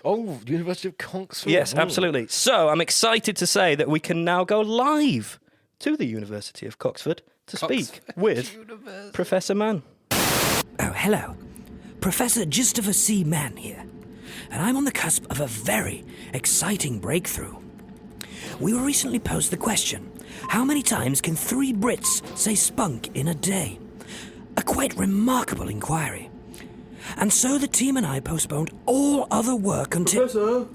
Oh, University of Oxford. Yes, Oh. absolutely. So I'm excited to say that we can now go live to the University of Oxford to speak with Professor Mann. Oh, hello. Professor Christopher C. Mann here. And I'm on the cusp of a very exciting breakthrough. We were recently posed the question, how many times can 3 Brits say spunk in a day? A quite remarkable inquiry. And so the team and I postponed all other work until...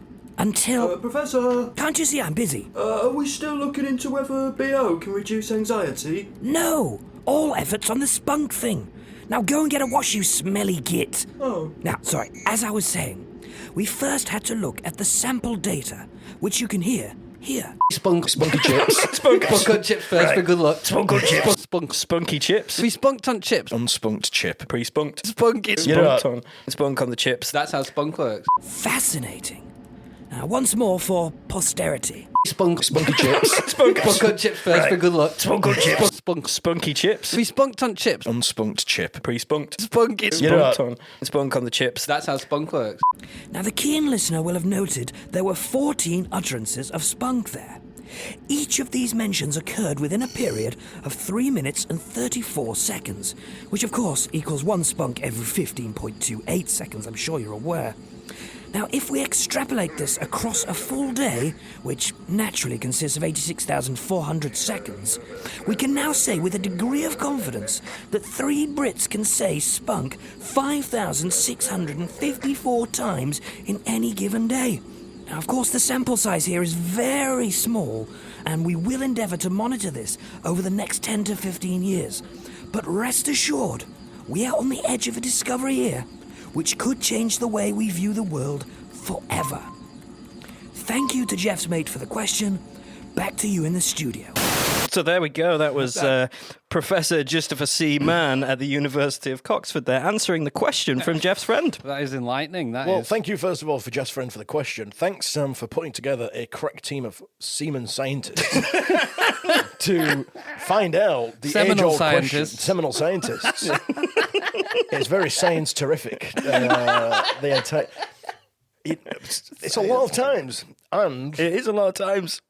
Professor, Can't you see I'm busy? are we still looking into whether BO can reduce anxiety? No! All efforts on the spunk thing. Now go and get a wash, you smelly git. Oh. Now, sorry, as I was saying, we first had to look at the sample data, which you can hear here. Spunky chips. Spunk on chips first for good luck. Spunk on chips. Spunky chips. We spunked on chips. Unspunked chip. Pre-spunked. Spunk it. You know Spunked on. Spunk on the chips. That's how spunk works. Fascinating. Now, once more for posterity. Spunky chips. Spunk on chips first for good luck. Spunk on chips. Spunk. Spunky chips. We spunked on chips. Unspunked chip. Pre-spunked. Spunk it. You know Spunked on. Spunk on the chips. That's how spunk works. Now, the keen listener will have noted there were 14 utterances of spunk there. Each of these mentions occurred within a period of 3 minutes and 34 seconds, which of course equals 1 spunk every 15.28 seconds, I'm sure you're aware. Now, if we extrapolate this across a full day, which naturally consists of 86,400 seconds, we can now say with a degree of confidence that 3 Brits can say spunk 5,654 times in any given day. Now, of course, the sample size here is very small, and we will endeavour to monitor this over the next 10 to 15 years. But rest assured, we are on the edge of a discovery here, which could change the way we view the world forever. Thank you to Jeff's mate for the question. Back to you in the studio. So there we go. That was Professor Christopher C. Mann at the University of Oxford there, answering the question from Jeff's friend. That is enlightening. Well, thank you first of all for Jeff's friend for the question. Thanks, Sam, for putting together a crack team of semen scientists to find out the Seminal age-old question. scientists. Seminal scientists. It's very science-terrific. The entire... It's a lot of times, and It is a lot of times.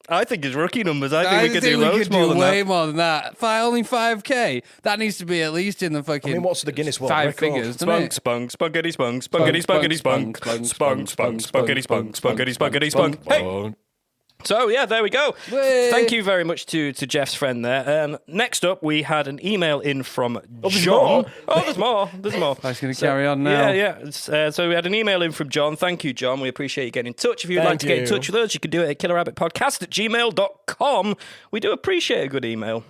I think it's rookie numbers. I think I we could do think loads more than way that. more than that. Only 5k. That needs to be at least in the fucking. I mean, what's the Guinness World 5 Record? figures, doesn't Spunk, it? spunk, spunkity spunk, spunkity spunkity spunk, spunk, spunk, spunkity spunk, spunkity spunkity spunk. Hey! So, yeah, there we go. Way. Thank you very much to Jeff's friend there. Next up, we had an email in from there's John. more? Oh, there's more. There's more. I was going to carry on now. Yeah. So we had an email in from John. Thank you, John. We appreciate you getting in touch. If you'd like Thank to get in you. touch with us, you can do it at killerrabbitpodcast@gmail.com. We do appreciate a good email.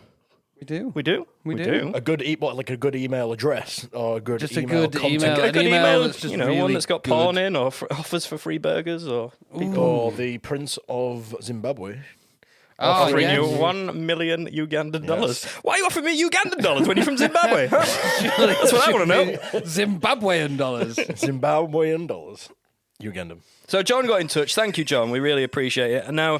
We do. We do. We do. a good like a good email address or a good Just a email good content. email. A good An email, email that's just one really that's got good. porn in or offers for free burgers or people Or the Prince of Zimbabwe. Oh, offering yes. you $1 million Ugandan dollars. Why are you offering me Ugandan dollars when you're from Zimbabwe? Huh? That's what I want to know. Zimbabwean dollars. Zimbabwean dollars. Ugandam. So John got in touch. Thank you, John. We really appreciate it. And now,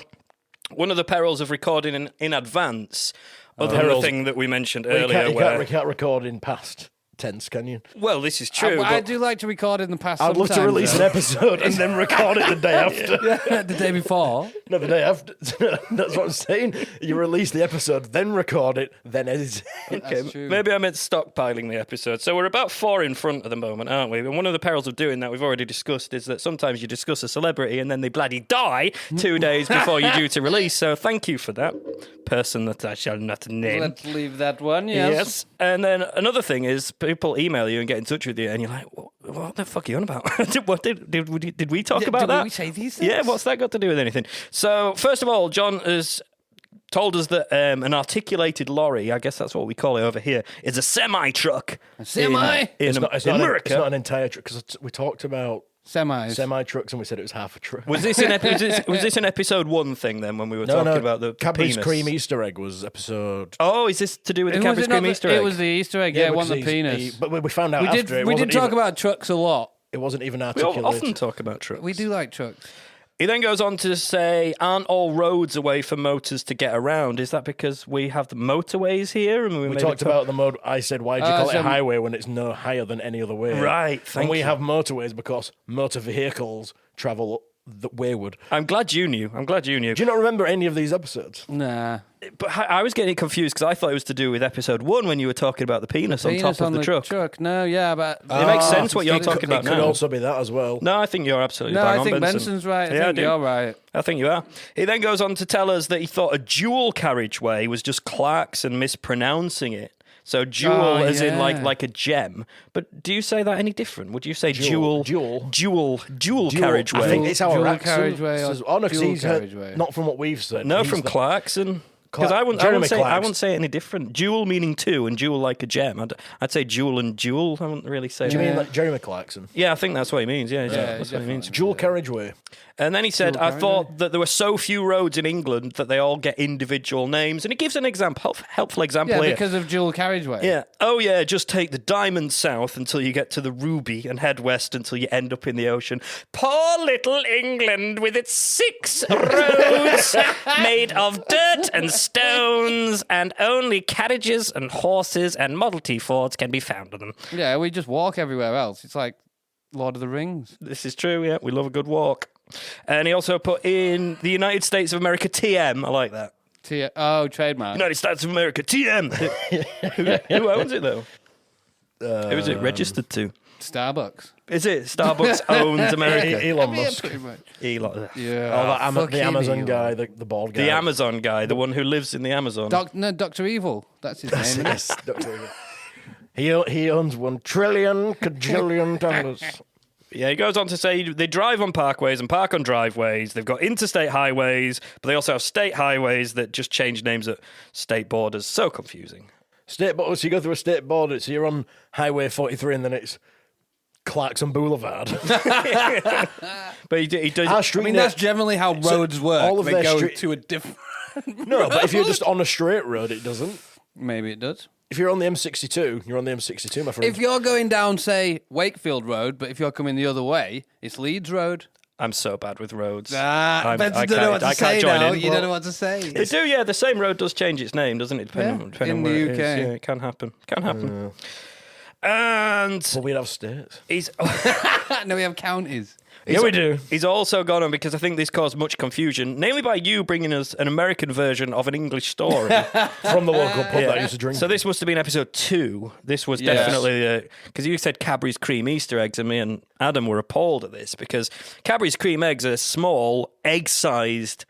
one of the perils of recording in advance, other than the Perils. thing that we mentioned Well, earlier, you can't record in past tense, can you? Well, this is true. I but do like to record in the past. I'd love to sometimes, release though. an episode and then record it the day after. the day before. No, the day after. That's what I'm saying. You release the episode, then record it, then edit it. Okay, true. maybe I meant stockpiling the episode. So we're about 4 in front at the moment, aren't we? And one of the perils of doing that, we've already discussed, is that sometimes you discuss a celebrity and then they bloody die 2 days before you're due to release. So thank you for that, person that I shall not name. Let's leave that one. Yes. Yes. And then another thing is people email you and get in touch with you and you're like, what the fuck are you on about? What did we talk about that? Did we say these things? Yeah, what's that got to do with anything? So, first of all, John has told us that an articulated lorry, I guess that's what we call it over here, is a semi-truck. A semi? In It's not America. it's not an entire truck, because we talked about Semis. semi-trucks and we said it was half a truck. Was this an episode 1 thing then when we were talking about the Cadbury's penis? Cream Easter egg was episode... Oh, is this to do with the Was Cadbury's it not Cream the- Easter egg? It was the Easter egg. Yeah, it wasn't the because penis. but we found out we after did. it We wasn't did talk even- about trucks a lot. It wasn't even We articulated. often talk about trucks. We do like trucks. He then goes on to say, aren't all roads a way for motors to get around? Is that because we have the motorways here? And We made talked it about the mode. I said, why do you call it so- a highway when it's no higher than any other way? Right, And thank we you. have motorways because motor vehicles travel the wayward. I'm glad you knew. Do you not remember any of these episodes? Nah. But I was getting confused because I thought it was to do with episode 1 when you were talking about the penis on Penis top of on the truck. No, yeah, but It makes sense what you're It talking could- about It could now. also be that as well. No, I think you're absolutely no, bang I on, think Benson. Benson's right. I Yeah, think do. you're right. I think you are. He then goes on to tell us that he thought a dual carriageway was just Clarkson mispronouncing it. So jewel as in yeah. like a gem. But do you say that any different? Would you say jewel Dual. carriageway? I think it's our Dual accent. carriageway or Says- oh, no, 'cause dual he's carriageway? not from what we've said. No, He's from the- Clarkson. Because I wouldn't Jeremy say Clarkson. it any different. Jewel meaning two and jewel like a gem. I'd say jewel and jewel. I wouldn't really say Do you that. mean like Jeremy Clarkson? Yeah, I think that's what he means. Yeah, Yeah, that's what he means. Dual carriageway. And then he said, Dual I carriageway. thought that there were so few roads in England that they all get individual names. And he gives an example, helpful example Yeah, here. because of dual carriageway. Yeah. Oh, yeah, just take the diamond south until you get to the ruby and head west until you end up in the ocean. Poor little England with its 6 roads made of dirt and stones, and only carriages and horses and Model T Fords can be found on them. Yeah, we just walk everywhere else. It's like Lord of the Rings. This is true, yeah. We love a good walk. And he also put in the United States of America, TM. I like that. Trademark. United States of America, TM. Who owns it, though? Who is it registered to? Starbucks. Is it Starbucks owns America? Elon Musk. pretty much. Elon. Yeah. Oh, the Amazon guy, the bald guy. The Amazon guy, the one who lives in the Amazon. Dr. Evil. That's his name. isn't it? Yes, Dr. Evil. He owns $1 trillion cajillion dollars. Yeah, he goes on to say they drive on parkways and park on driveways. They've got interstate highways, but they also have state highways that just change names at state borders. So confusing. State border, so you go through a state border, so you're on Highway 43 and then it's Clarkson Boulevard. But he does. Our street I mean, name- that's generally how So roads work. all of they their go street- to a different... No, but if you're just on a straight road, it doesn't. Maybe it does. If you're on the M62, you're on the M62, my friend. If you're going down, say, Wakefield Road, but if you're coming the other way, it's Leeds Road. I'm so bad with roads. Benson I don't know what to I say can't join now. in. You don't know what to say. They do, yeah. The same road does change its name, doesn't it? Depending Yeah, in on where the it is. UK. Yeah, it can happen. Can happen. And Well, we'd have states. he's No, we have counties. Yeah, we do. He's also gone on because I think this caused much confusion, namely by you bringing us an American version of an English story. From the local pub that I used to drink. So this must have been episode 2. This was Yes. definitely because you said Cadbury's cream Easter eggs, and me and Adam were appalled at this because Cadbury's cream eggs are small, egg-sized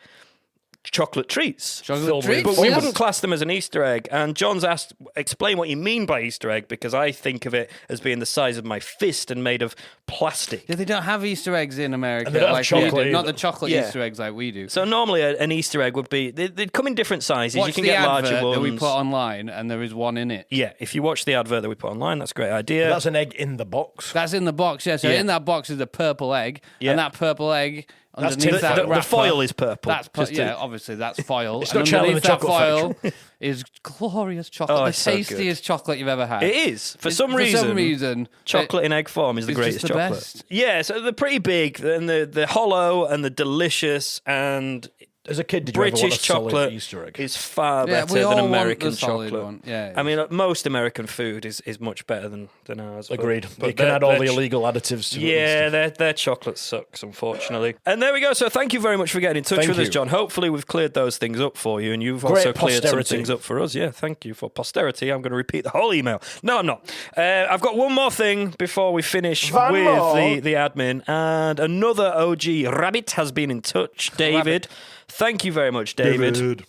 chocolate treats. Chocolate treats. But we yes. wouldn't class them as an Easter egg. And John's asked, explain what you mean by Easter egg, because I think of it as being the size of my fist and made of plastic. Yeah, they don't have Easter eggs in America And they don't have like we chocolate do. Not either. the chocolate Yeah. Easter eggs like we do. So normally an Easter egg would be, they'd come in different sizes. Watch you can the get advert larger ones. that we put online, and there is one in it. Yeah, if you watch the advert that we put online, that's a great idea. That's an egg in the box. That's in the box, yeah. So Yeah. in that box is a purple egg, Yeah. and that purple egg underneath tin that foil. the wrapper, foil is purple. That's just to- yeah, obviously that's foil. It's and not Charlie and underneath the that Chocolate foil is glorious chocolate, Oh, the it's so good. tastiest chocolate you've ever had. It is. For It's- some reason, reason, chocolate in egg form is the it's greatest just the chocolate. best. Yeah, so they're pretty big, and they're hollow, and they're delicious, and As a kid, did you ever want British a solid chocolate Easter egg? is far Yeah, better we all than want the American solid chocolate. one. Yeah, I mean, most American food is much better than ours. but- Agreed. But you can their- add all their the ch- illegal additives to it. Yeah, their chocolate sucks, unfortunately. And there we go. So thank you very much for getting in touch Thank with us, you. John. Hopefully we've cleared those things up for you, and you've Great also cleared some posterity. things up for us. Yeah, thank you for posterity. I'm going to repeat the whole email. No, I'm not. I've got one more thing before we finish One with more? the admin. And another OG Rabbit has been in touch. David. Thank you very much, David.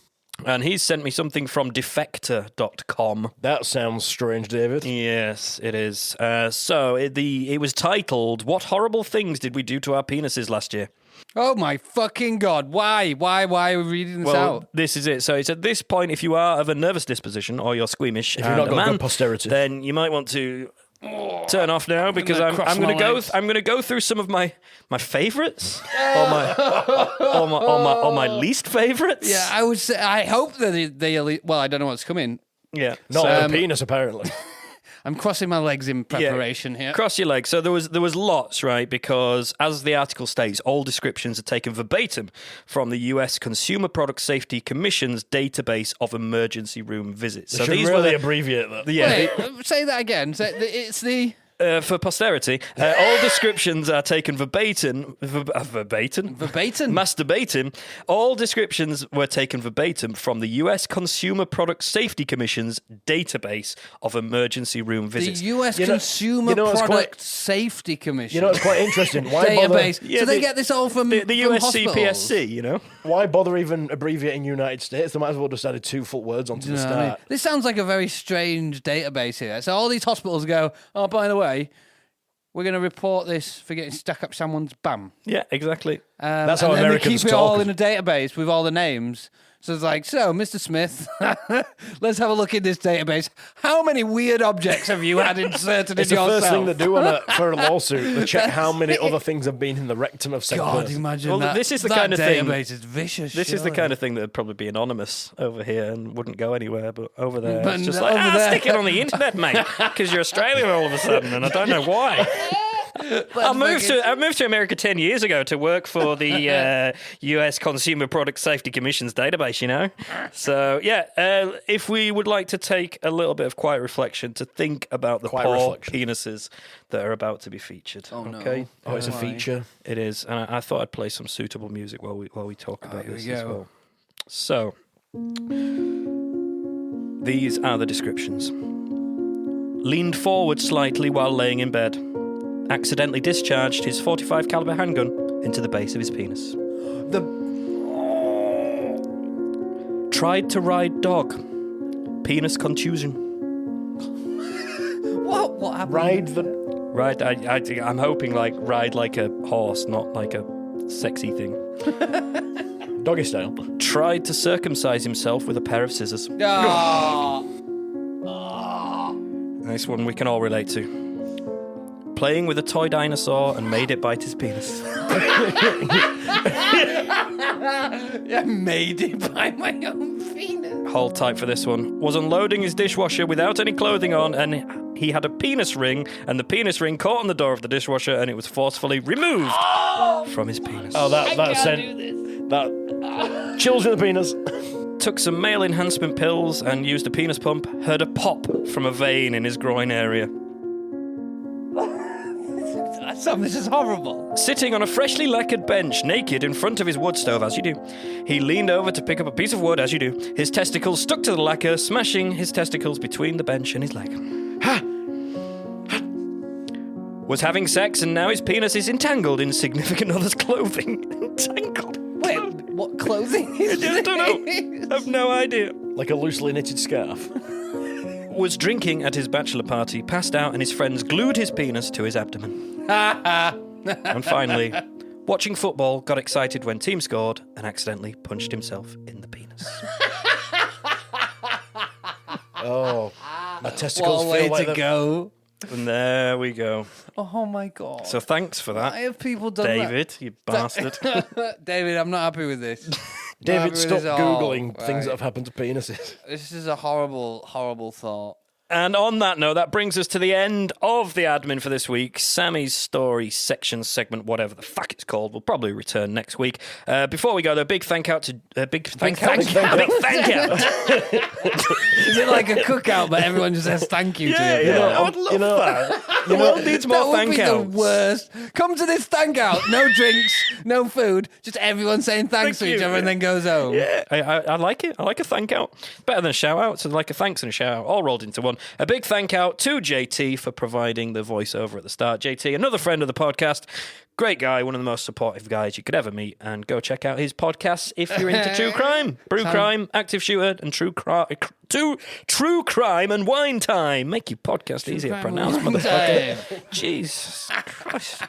And he's sent me something from defector.com. That sounds strange, David. Yes, it is. So it was titled, "What horrible things did we do to our penises last year?" Oh my fucking god! Why are we reading this Well, out? this is it. So it's at this point, if you are of a nervous disposition or you're squeamish If you've and not a got man, good posterity. then you might want to turn off now because gonna I'm cross going my to go. legs. I'm going to go through some of my favourites or my least favourites. Yeah, I would say. I hope that they. Well, I don't know what's coming. Yeah. Not So- a penis, apparently. I'm crossing my legs in preparation here. Cross your legs. So there was lots, right? Because as the article states, all descriptions are taken verbatim from the U.S. Consumer Product Safety Commission's database of emergency room visits. They So should these really were abbreviate that. yeah. Wait, say that again. It's the. For posterity, all descriptions are taken verbatim. Verbatim? Masturbating. All descriptions were taken verbatim from the U.S. Consumer Product Safety Commission's database of emergency room The visits. U.S. You know- Consumer you know what's Product quite- Safety Commission. You know, it's quite interesting. Why bother? database. Yeah, so they the- get this all from the from USCPSC, you know? Why bother even abbreviating United States? They might as well just added 2 full words onto You the know what I mean? start. This sounds like a very strange database here. So all these hospitals go, oh, by the way, we're going to report this for getting stuck up someone's bum. Yeah, exactly. That's and how then Americans they keep it all talk. in a database with all the names. So it's like, so, Mr. Smith, let's have a look in this database. How many weird objects have you had inserted It's in the yourself? first thing they do for a lawsuit. They check how many other things have been in the rectum of said God, person. imagine Well, that. this is the that kind of thing- database is vicious. This is the surely. kind of thing that would probably be anonymous over here and wouldn't go anywhere, but over there, But it's just over like, there- stick it on the internet, mate, because you're Australian all of a sudden, and I don't know why. I moved to America 10 years ago to work for the US Consumer Product Safety Commission's database, you know? So, yeah, if we would like to take a little bit of quiet reflection to think about the Quiet poor reflection. penises that are about to be featured. Oh, no. Okay? Oh, it's a Why? feature. It is, and I thought I'd play some suitable music while we talk about here this we as go. well. So, these are the descriptions. Leaned forward slightly while laying in bed. Accidentally discharged his .45 caliber handgun into the base of his penis. Tried to ride dog. Penis contusion. What happened? Ride the. I'm hoping ride like a horse, not like a sexy thing. Doggy style. Tried to circumcise himself with a pair of scissors. Ah. Nice one we can all relate to. Playing with a toy dinosaur and made it bite his penis. I made it by my own penis. Hold tight for this one. Was unloading his dishwasher without any clothing on, and he had a penis ring, and the penis ring caught on the door of the dishwasher, and it was forcefully removed from his penis. Oh, that sent. That chills in the penis. Took some male enhancement pills and used a penis pump. Heard a pop from a vein in his groin area. Sam, this is horrible. Sitting on a freshly lacquered bench, naked in front of his wood stove, as you do. He leaned over to pick up a piece of wood, as you do. His testicles stuck to the lacquer, smashing his testicles between the bench and his leg. Was having sex, and now his penis is entangled in significant other's clothing. Entangled? Wait, what clothing is I don't know. I've no idea. Like a loosely knitted scarf. Was drinking at his bachelor party, passed out, and his friends glued his penis to his abdomen. And finally, watching football, got excited when team scored and accidentally punched himself in the penis. Oh, my testicles What a way feel like to go. And there we go. Oh my god. So thanks for Why that, have people done David, you bastard. that? David, I'm not happy with this. David, Not stop happy with this at all. Googling things that Right. have happened to penises. This is a horrible, horrible thought. And on that note, that brings us to the end of the admin for this week. Sammy's story section segment, whatever the fuck it's called, will probably return next week. Before we go, though, big thank out to big thank out. Is it like a cookout, but everyone just says thank you to you? I would love that. The world needs more That would thank be outs. the worst. Come to this thank out. No drinks, no food, just everyone saying thanks to each other and then goes home. Yeah, I like it. I like a thank out. Better than a shout out. So like a thanks and a shout out all rolled into one. A big thank out to JT for providing the voiceover at the start. JT, another friend of the podcast. Great guy, one of the most supportive guys you could ever meet. And go check out his podcasts if you're into true crime, brew crime, active shooter, and true crime and wine time. Make your podcast easier to pronounce, motherfucker. Jesus Christ.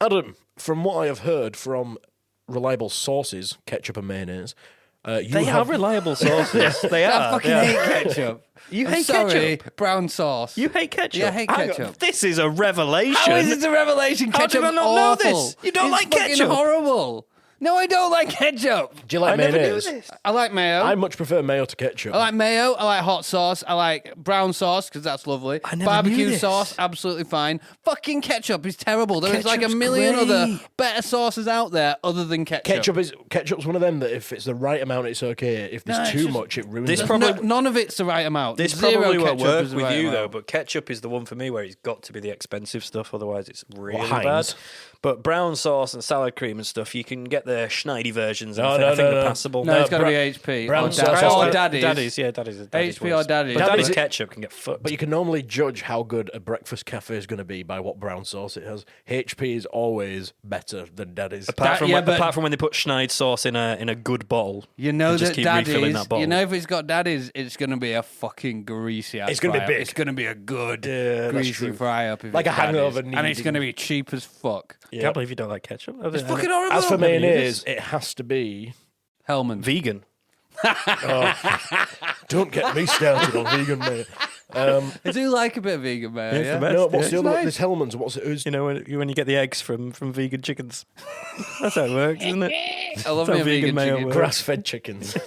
Adam, from what I have heard from reliable sources, ketchup and mayonnaise, They are reliable sources. They I are. fucking hate ketchup. You I'm hate sorry, ketchup? brown sauce. You hate ketchup? Yeah, I hate Hang on, ketchup. This is a revelation. How is it a revelation? How did Ketchup I not know awful. this? You don't It's like fucking ketchup? horrible. No, I don't like ketchup. Do you like mayonnaise? this. I like mayo. I much prefer mayo to ketchup. I like mayo. I like hot sauce. I like brown sauce because that's lovely. I never knew Barbecue this. sauce, absolutely fine. Fucking ketchup is terrible. There's like a Ketchup's million great. other better sauces out there other than ketchup. Ketchup's one of them that if it's the right amount, it's okay. If there's No, it's too just- much, it ruins This it. probably- None of it's the right amount. This Zero probably won't ketchup work is the with right you, amount. though, but ketchup is the one for me where it's got to be the expensive stuff, otherwise it's really Heinz? bad. But brown sauce and salad cream and stuff, you can get the Schneidi versions. And No, I no, think no, they're no. passable. No, it's got to bra- be HP. brown or sauce Dad- is or the- Daddy's. Daddy's HP or Daddy's. But Daddy's- Daddy's ketchup can get fucked. But you can normally judge how good a breakfast cafe is going to be by what brown sauce it has. HP is always better than Daddy's. apart from but- apart from when they put Schneid sauce in a good bottle. You know and just that keep refilling Daddy's, that bottle. you know if it's got Daddy's, it's going to be a fucking greasy ass It's gonna be fry-up. big. It's going to be a good that's greasy true. fry-up. if Like it's a hangover Daddy's. And it's needing- going to be cheap as fuck. I can't believe you don't like ketchup. It's fucking horrible. As for Never knew mayonnaise, this. it has to be. Hellman. Vegan. Don't get me started on vegan mayo. I do like a bit of vegan mayo, yeah? No, what's the It's other? nice. This Hellman's. What's it? Who's You know when you get the eggs from vegan chickens. That's how it works, isn't it? I love That's me how a vegan mayo chicken. works. grass-fed chickens?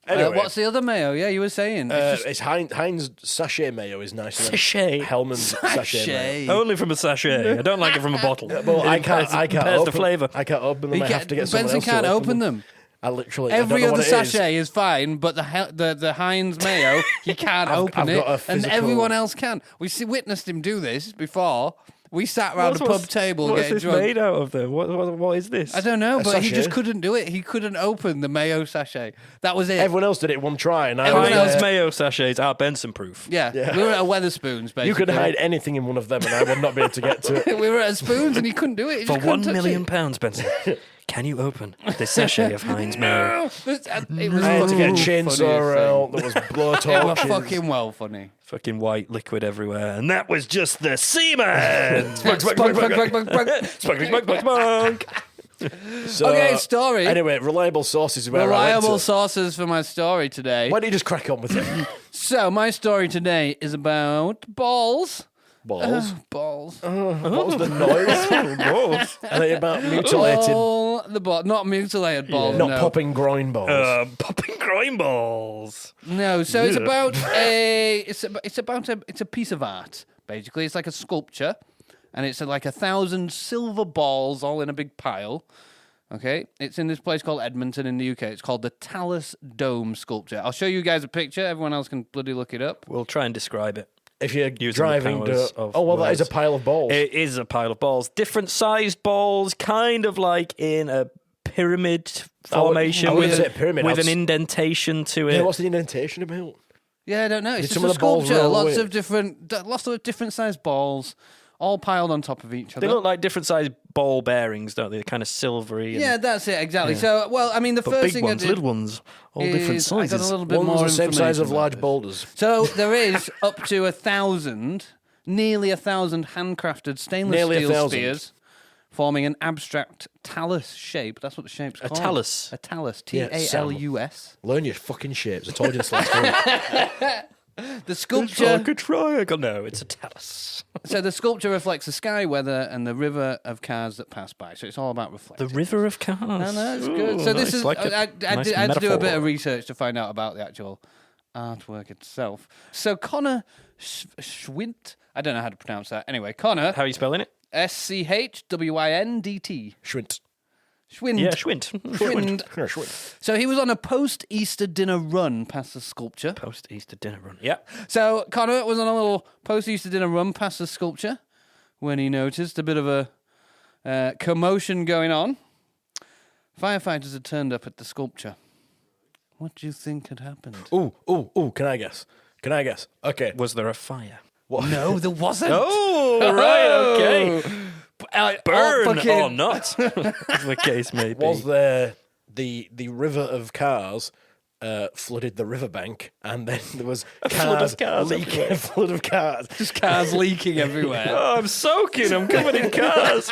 Anyway, What's the other mayo? Yeah, you were saying. It's just it's Heinz sachet mayo is nicer than Sachet. Hellman's sachet mayo. Only from a sachet. I don't like it from a bottle. Well, I can't Impairs the open, flavour. I can't open them. I have to get someone Benson else to can't open them. I literally Every I don't know other what it is. sachet is fine, but the Heinz mayo, you can't open I've it, got a and physical- everyone else can. We witnessed him do this before. We sat around a pub table What's getting this drunk. made out of then? What is this? I don't know, A but he just sachet? couldn't do it. He couldn't open the mayo sachet. That was it. Everyone else did it one try, and I Everyone was, else Heinz mayo sachets are Benson proof. yeah, we were at a Weatherspoons, basically. you could hide anything in one of them, and I would not be able to get to it. We were at Spoons, and he couldn't do it. He For just couldn't £1 touch million, it. Benson, can you open this sachet of Heinz mayo? It was I had to get a fucking chainsaw funny out. There was It was blowtorches. fucking well funny. Fucking white liquid everywhere, and that was just the semen. Spunk, spunk, spunk, spunk, spunk. Spunk, spunk, spunk, spunk. So, Okay, story. Anyway, reliable sources is where I Reliable went to. sources for my story today. Why don't you just crack on with it? So my story today is about balls. Balls. Balls. What was the noise? Are they about mutilated, All the ball, not mutilated balls. not no. popping groin balls? Popping groin balls. No, so it's Yeah. about it's a piece of art. Basically, it's like a sculpture, and it's like 1,000 silver balls all in a big pile. Okay, it's in this place called Edmonton in the UK. It's called the Talus Dome sculpture. I'll show you guys a picture. Everyone else can bloody look it up. We'll try and describe it. If you're Using the driving powers to... of Oh, well, that is a words. pile of balls. It is a pile of balls. Different sized balls, kind of like in a pyramid formation I wouldn't with, say a pyramid, with I'd an s- indentation to it. Yeah, what's the indentation about? Yeah, I don't know. It's Did just some a of the balls sculpture. roll Lots away? of different sized balls, all piled on top of each other. They look like different sized ball bearings, don't they? They're kind of silvery. And, Yeah, that's it exactly. So, well, I mean, the but first big thing ones, I did little ones, all different is I got a sizes. little bit One more was the same size information of about large this. boulders. So there is up to 1,000, nearly 1,000 handcrafted stainless Nearly steel 1,000. spheres, forming an abstract talus shape. That's what the shape's called. talus? A talus. Yeah, Talus. Learn your fucking shapes. I told you this last week. The It's sculpture. like a triangle. No, it's a talus. So the sculpture reflects the sky, weather, and the river of cars that pass by. So it's all about The reflecting. river of cars. No, it's Ooh, good. So this nice, is. like a I nice had to do a bit metaphor. of research to find out about the actual artwork itself. So Connor Schwindt, I don't know how to pronounce that. Anyway, Connor. How are you spelling it? SCHWINDT. Schwint. Schwind. Yeah, Schwind. Schwind. Yeah, Schwint. So he was on a post-Easter dinner run past the sculpture. Post-Easter dinner run. Yeah. So Connor was on a little post-Easter dinner run past the sculpture when he noticed a bit of a commotion going on. Firefighters had turned up at the sculpture. What do you think had happened? Ooh, can I guess? Okay. Was there a fire? What? No, there wasn't. Oh, right, okay. Burn fucking- or not, as the case may be. Was there the river of cars flooded the riverbank, and then there was flood of cars leaking, a flood of cars. Just cars leaking everywhere. Oh, I'm soaking. I'm covered in cars.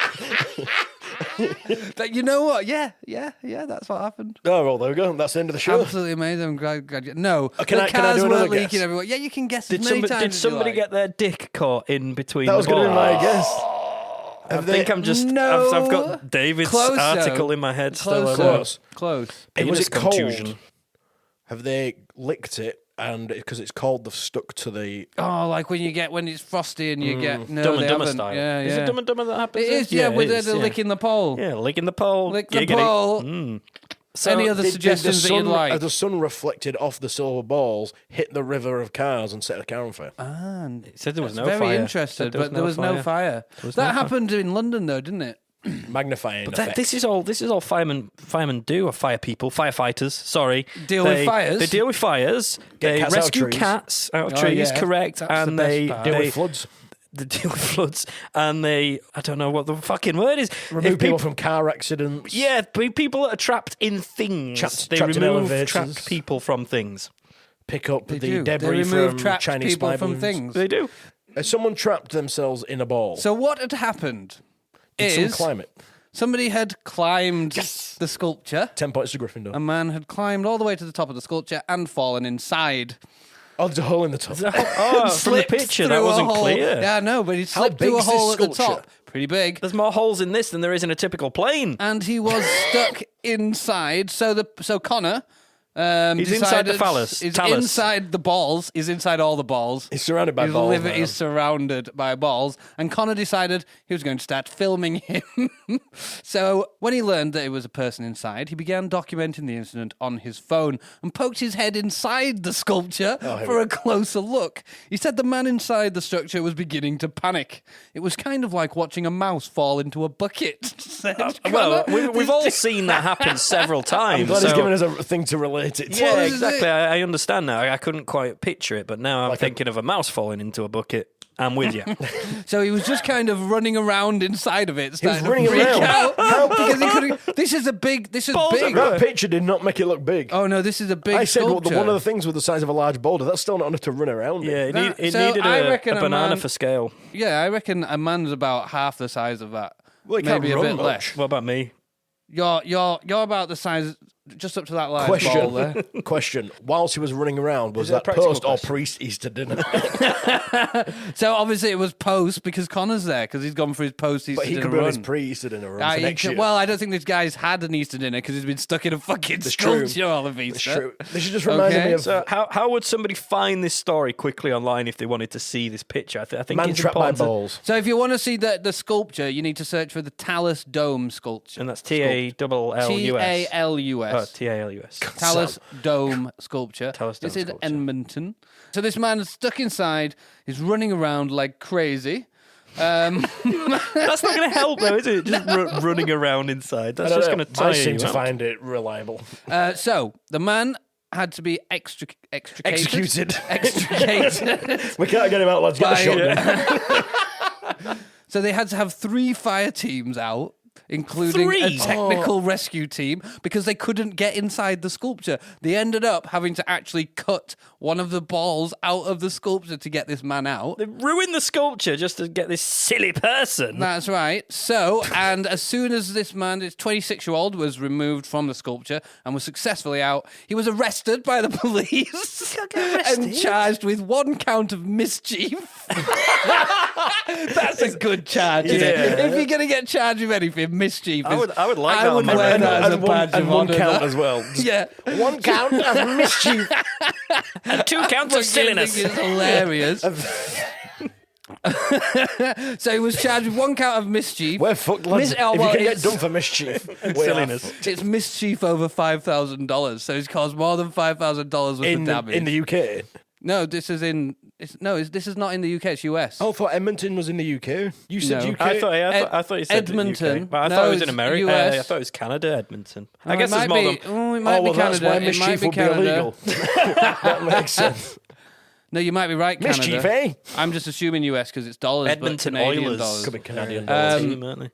You know what? Yeah, that's what happened. Oh, well, there we go. That's the end of the show. Absolutely amazing. I'm glad you... No, Can the I cars do another weren't leaking guess? everywhere. Yeah, you can guess Did as many times somebody, as you like. get their dick caught in between That the was going to be balls? my guess. I think I'm just... No. I've got David's Close, article though. in my head Close. still. Close. Was Penis it cold? contusion. Have they licked it? And because it's cold, they've stuck to the... Oh, like when it's frosty and you get... No, Dumb and they Dumber haven't. style. Yeah, Is yeah. it Dumb and Dumber that happens? It is, yeah, with it is, the yeah. licking the pole. Yeah, licking the pole. Lick the Giggity. pole. So Any other Did suggestions that you'd like? As the sun reflected off the silver balls, hit the river of cars and set the car on fire. It said there was no Very fire. interested, Said but there was no fire. was That no fire. happened in London, though, didn't it? Magnifying effect. This is all firemen do, or firefighters. Sorry, Deal with fires? They deal with fires. Get They cats out of rescue trees. cats out of Oh, trees. yeah. Correct, That's the and best they part. Deal they with floods. They deal with floods, and I don't know what the fucking word is. Remove If people from car accidents. Yeah, people that are trapped in things. They trapped in remove elevators. trapped people from things. Pick up They the do. debris They remove from trapped Chinese people spy from balloons. things. They do. Someone trapped themselves in a ball. So what had happened in some is climate. somebody had climbed the sculpture. 10 points to Gryffindor. A man had climbed all the way to the top of the sculpture and fallen inside. Oh, there's a hole in the top. Oh, from the Slipped picture, that through a wasn't hole. clear. Yeah, no, but he How slipped through a big's this hole at the sculpture? top. Pretty big. There's more holes in this than there is in a typical plane. And he was stuck inside. So Connor He's inside the phallus. He's Talus. inside the balls. He's inside all the balls. He's surrounded by balls now. He's surrounded by balls. And Connor decided he was going to start filming him. So when he learned that it was a person inside, he began documenting the incident on his phone and poked his head inside the sculpture for a closer look. He said the man inside the structure was beginning to panic. It was kind of like watching a mouse fall into a bucket. said Well, Connor. we've all seen that happen several times. I'm glad he's so- given us a thing to relate it to. Yeah, What is exactly. it? I understand now. I couldn't quite picture it, but now I'm thinking of a mouse falling into a bucket. I'm with you. So he was just kind of running around inside of it. He was starting to running freak around. out because he couldn't. This is big. That picture did not make it look big. Oh no, this is a big. I said sculpture. one of the things was the size of a large boulder. That's still not enough to run around in. Yeah, it So needed I a reckon a banana man- for scale. Yeah, I reckon a man's about half the size of that. Well, he can't Maybe a run bit much. less. What about me? You're about the size, just up to that large ball there. Question. Whilst he was running around, was Is it a that practical post or question? pre-Easter dinner? So obviously it was post because Connor's there because he's gone for his post Easter But he dinner could be on run. his pre-Easter dinner run for next year. Well, I don't think this guy's had an Easter dinner because he's been stuck in a fucking It's true. sculpture all of It's Easter. true. This is just reminding Okay. me of So how would somebody find this story quickly online if they wanted to see this picture? I think man it's trapped by important. balls. So if you want to see the sculpture, you need to search for the Talus Dome sculpture. And that's T-A-L-L-U-S. T-A-L-U-S. Oh, T-A-L-U-S. Talus Dome sculpture. Talus Dome This is sculpture. Edmonton. So this man is stuck inside. He's running around like crazy. That's not going to help, though, is it? Just running around inside. That's just going to I tire seem you to out. find it reliable. So the man had to be extricated. Executed. Extricated. We can't get him out, lads. Get the By- shotgun. So they had to have 3 fire teams out, including a 3? technical rescue team, because they couldn't get inside the sculpture. They ended up having to actually cut one of the balls out of the sculpture to get this man out. They ruined the sculpture just to get this silly person. That's right. So, and as soon as this man, this 26-year-old, was removed from the sculpture and was successfully out, he was arrested by the police and charged with 1 count of mischief. That's a good charge, isn't it? If you're going to get charged with anything, mischief. I would like that. I would on my wear record. that as a badge and of one honour. count as well. Yeah. One count of mischief. And 2 counts of silliness. It's hilarious. So he was charged with 1 count of mischief. We're fucked, lads. Oh, if well, you can get it's- done for mischief, Silliness. It's mischief over $5,000. So he's caused more than $5,000 worth of damage. in the UK. No, this is in. This is not in the UK. It's US. Oh, I thought Edmonton was in the UK. You said No. UK. I thought you said Edmonton. the UK, but I No, thought it was in it's America. US. I thought it was Canada, Edmonton. Oh, I guess it there's might more be. than. Oh, it might Oh, well, be that's Canada. why It might mischief be would be Canada. illegal. That makes sense. No, you might be right, Canada. Mischief, eh? I'm just assuming US because it's dollars. Edmonton but Canadian Oilers. dollars. Could be Canadian. Team, aren't they?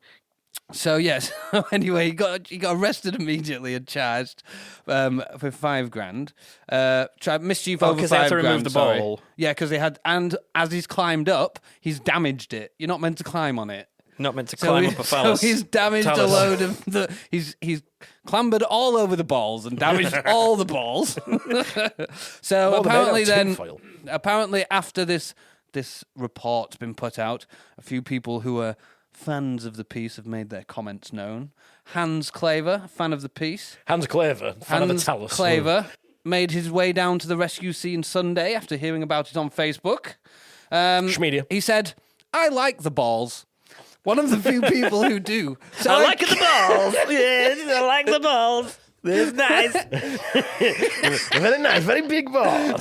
So yes. Anyway, he got arrested immediately and charged for $5,000. Mischief over 'cause they had to $5,000. remove the sorry. ball. Yeah, because they had, and as he's climbed up, he's damaged it. You're not meant to climb on it. Not meant to climb up a phallus. So he's damaged Talus. a load of the. He's clambered all over the balls and damaged all the balls. So More than made apparently, of then tinfoil. apparently after this report's been put out, a few people who are fans of the piece have made their comments known. Hans Claver, fan of the piece. Hans Claver, fan of the Hans Talus. Claver made his way down to the rescue scene Sunday after hearing about it on Facebook. Schmedia. He said, "I like the balls." One of the few people who do. So I like the balls. Yes, I like the balls. It's nice. Very nice, very big ball.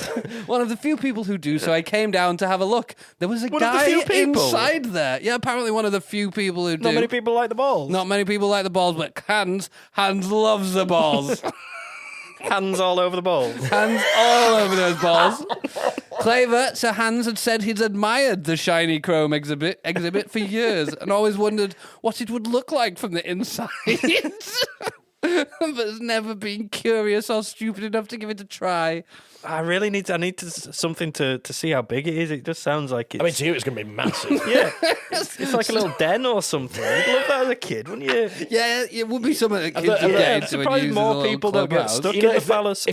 One of the few people who do. So I came down to have a look. There was a One of the guy few people? inside there. Yeah, apparently one of the few people who do. Not many people like the balls. Not many people like the balls, but Hans loves the balls. Hands all over the balls. Hans all over those balls. Claver, so Hans had said he'd admired the shiny chrome exhibit for years and always wondered what it would look like from the inside. But has never been curious or stupid enough to give it a try. I need something to see how big it is. It just sounds like it's... I mean, to you, it's going to be massive. yeah. It's like a little den or something. You'd love that as a kid, wouldn't you? Yeah, it would be something that kids bet- would I bet- get I'm into and surprised use as a more little people don't get clubhouse. stuck You know, in the if phallus.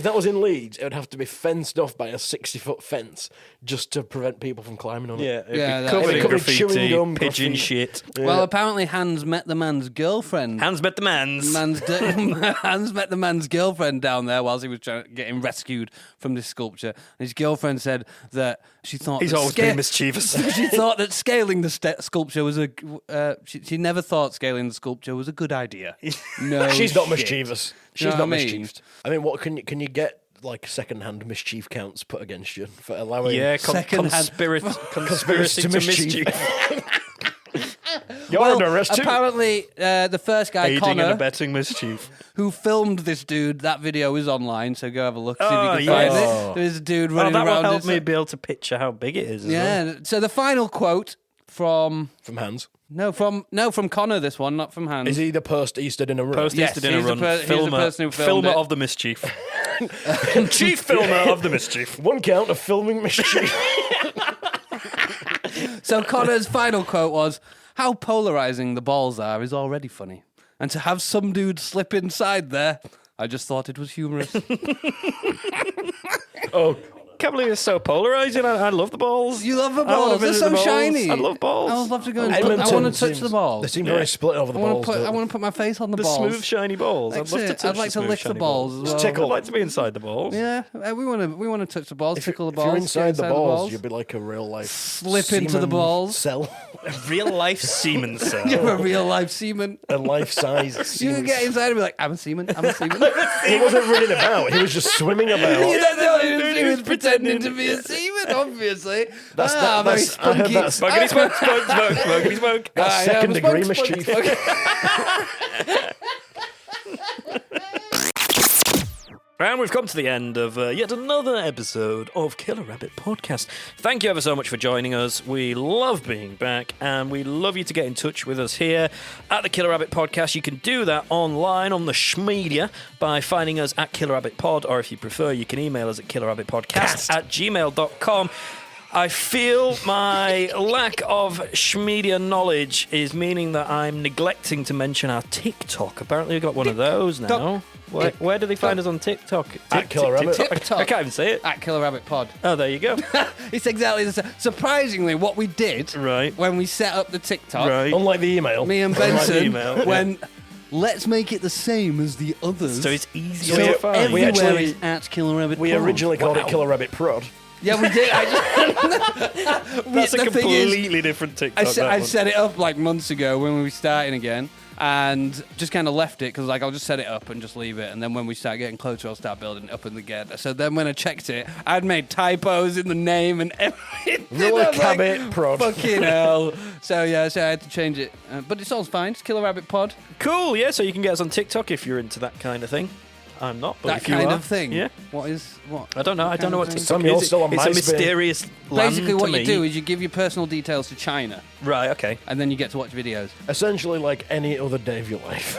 that was in Leeds, it would have to be fenced off by a 60-foot fence just to prevent people from climbing on it. Yeah, it'd Yeah, be that- covered in It'd be covered in graffiti, chewing gum, pigeon graffiti. shit. Well, apparently Hans met the man's girlfriend. Hans met the mans. Hans met the man's girlfriend down there whilst he was getting rescued from this sculpture. And his girlfriend said that she thought He's that always been mischievous. she thought that scaling the sculpture was she never thought scaling the sculpture was a good idea. No, She's not shit. mischievous. She's know what not I mean? mischievous. I mean, what can you get like second-hand mischief counts put against you for allowing? Yeah, Second-hand- conspiracy to mischief. You're Well, under arrest too. apparently, the first guy, Aiding and Connor, abetting mischief. who filmed this dude, that video is online, so go have a look, see if Oh, you can find yes. it. There's a dude Oh, running that will around. help it. me be able to picture how big it is. As well. Yeah. So the final quote from From Hans. from Connor. This one, not from Hans. Is he the post he stood in a room? Post Yes, Easter dinner he's the run. he's the person who filmed filmer it. of the mischief. Chief filmer of the mischief. One count of filming mischief. So Connor's final quote was, "How polarizing the balls are is already funny, and to have some dude slip inside there, I just thought it was humorous." Oh, Can't believe it's so polarizing. I love the balls. You love the I wanna balls? They're visit so the balls. shiny. I love balls. I would love to go and Edmonton I want to touch seems- the balls. They seem very split over the I balls. want don't to put my face on the The balls. smooth, shiny balls. That's I'd love to it. touch I'd like to smooth, lick the shiny balls as well. tickle. I'd like to be inside the balls. Yeah, we want to touch the balls, tickle the If balls. you're get inside the balls, you'd be like a real life Slip into the semen balls. cell, Real life semen cell. You're a real life seaman. a life size. You semen can get inside and be like, "I'm a seaman. I'm a seaman." He wasn't running about. He was just swimming about. You don't know he was pretending to be a seaman, obviously. That's very I heard spunky. that's Smoking smoke, smoke, smoke, smoking smoke. that's Ah, yeah, second I'm a degree spunk, mischief. spunk, spunk. And we've come to the end of yet another episode of Killer Rabbit Podcast. Thank you ever so much for joining us. We love being back, and we love you to get in touch with us here at the Killer Rabbit Podcast. You can do that online on the Schmedia by finding us at Killer Rabbit Pod, or if you prefer, you can email us at killerrabbitpodcast@gmail.com. I feel my lack of Schmedia knowledge is meaning that I'm neglecting to mention our TikTok. Apparently we've got one of those now. Where do they find us on TikTok? At Killer Rabbit. TikTok. I can't even say it. At Killer Rabbit Pod. Oh, there you go. It's exactly the same. Surprisingly, what we did Right. when we set up the TikTok, Right. Unlike the email. me and Unlike the Benson, email, when let's make it the same as the others. So it's easy So to find. everywhere actually- is at Killer Rabbit We Pod. originally called it Killer Rabbit Prod. Yeah, we did. That's a the thing is, completely different TikTok. I set it up like months ago when we were starting again, and just kind of left it because like I'll just set it up and just leave it, and then when we start getting closer, I'll start building it up again. So then when I checked it, I'd made typos in the name and everything. Really I was like, Cabot Prod. Fucking hell. So yeah, so I had to change it, but it's all fine. It's Killer Rabbit Pod. Cool, yeah, so you can get us on TikTok if you're into that kind of thing. I'm not, but That if you kind are, of thing. Yeah. What is what? I don't know. I don't know what thing? TikTok Some you're is. still on It's a MySpace. mysterious land Basically, what to you me. do is you give your personal details to China, Right, okay. and then you get to watch videos. Essentially like any other day of your life.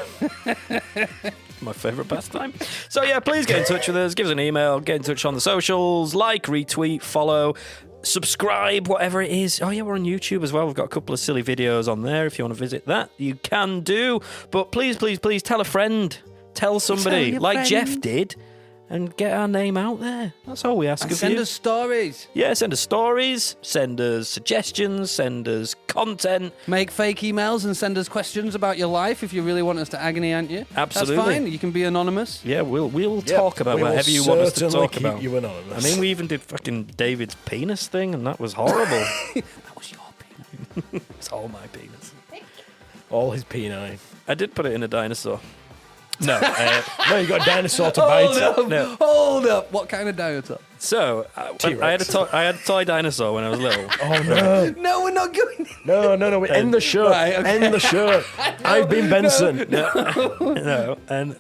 My favourite pastime. So yeah, please get in touch with us. Give us an email. Get in touch on the socials. Like, retweet, follow, subscribe, whatever it is. Oh yeah, we're on YouTube as well. We've got a couple of silly videos on there. If you want to visit that, you can do. But please, please, please tell a friend. Tell somebody, your like friend. Jeff did, and get our name out there. That's all we ask And of send you. us stories. Yeah, send us stories, send us suggestions, send us content. Make fake emails and send us questions about your life if you really want us to agony aunt you. Absolutely. That's fine. You can be anonymous. Yeah, we'll Yep, talk about we will whatever you want us to certainly talk keep about. you anonymous. I mean, we even did fucking David's penis thing, and that was horrible. That was your penis. It's all my penis. all his penile. I did put it in a dinosaur. No. No, you got a dinosaur to bite. No. Hold up. What kind of dinosaur? So I T-Rex. had a toy dinosaur when I was little. Oh no. No, we're not going. No, we end the show. Right, okay. End the show. I've been Benson. No, and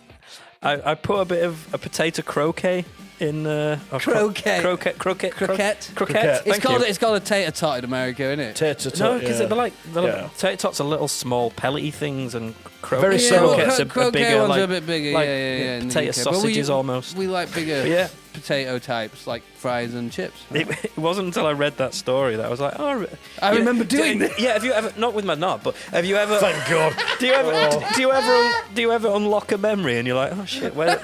I put a bit of a potato croquet in. Croquet. Croquette. Croquette. Croquette. It's called a tater tot in America, isn't it? Tater tot, No, because yeah. they're like Yeah. potato tots are little small pellety things, and Very croquette. similar. Croquettes are Croquet bigger, ones like, are a bit bigger. like yeah. in the potato UK. But sausages almost. We like bigger Yeah. potato types, like fries and chips. It wasn't until I read that story that I was like, oh. I yeah, remember doing do- this. Yeah, have you ever, not with my knob, but have you ever, Thank God. do you ever unlock a memory and you're like, oh shit, where's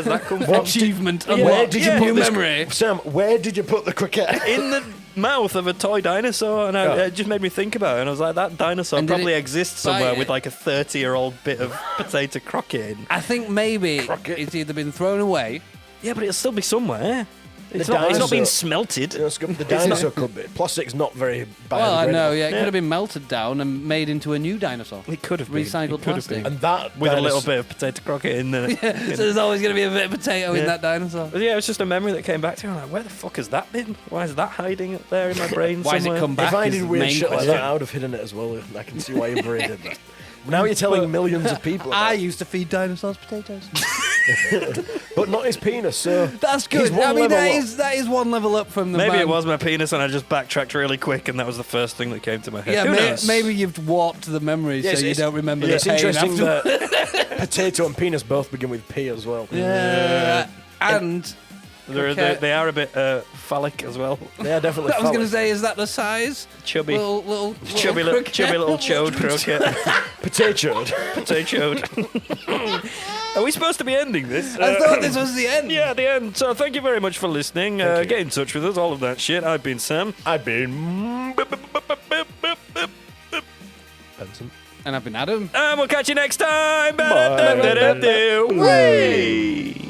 that come from? Achievement. Yeah. Where did you Yeah. put New this memory. Sam, where did you put the croquette? In the mouth of a toy dinosaur, and it just made me think about it. And I was like, that dinosaur And did probably it exists bite somewhere it? with like a 30-year-old bit of potato croquette in. I think maybe Croquet. it's either been thrown away. Yeah, but it'll still be somewhere. It's The not dinosaur- being smelted. The dinosaur could be. Plastic's not very biodegradable. Well, I know, yeah. It Yeah. could have been melted down and made into a new dinosaur. It could have been. Recycled It could have plastic. been. And that With a dinosaur- little bit of potato croquette in there. So there's always going to be a bit of potato in Yeah. that dinosaur. But yeah, it was just a memory that came back to me. I'm like, where the fuck has that been? Why is that hiding up there in my brain Why has it somewhere? come back? If I is did the weird main shit like question. that, I would have hidden it as well. I can see why you did that. Now you're telling millions of people. I About it. used to feed dinosaurs potatoes. But not his penis, so That's he's good. one I mean, level that up. is one level up from the Maybe man. it was my penis and I just backtracked really quick and that was the first thing that came to my head. Yeah, Who knows? maybe you've warped the memory Yes, so you it's- don't remember Yeah, the it's pain interesting after. that potato and penis both begin with P as well. Yeah. And They are a bit phallic as well. They are definitely. I was going to phallic. say, is that the size? Chubby. Little Chubby little chode croquette. Potato. Potato. Are we supposed to be ending this? I thought this was the end. Yeah, the end. So thank you very much for listening. Get in touch with us, all of that shit. I've been Sam. I've been Benson. And I've been Adam. And we'll catch you next time. Bye. Whee!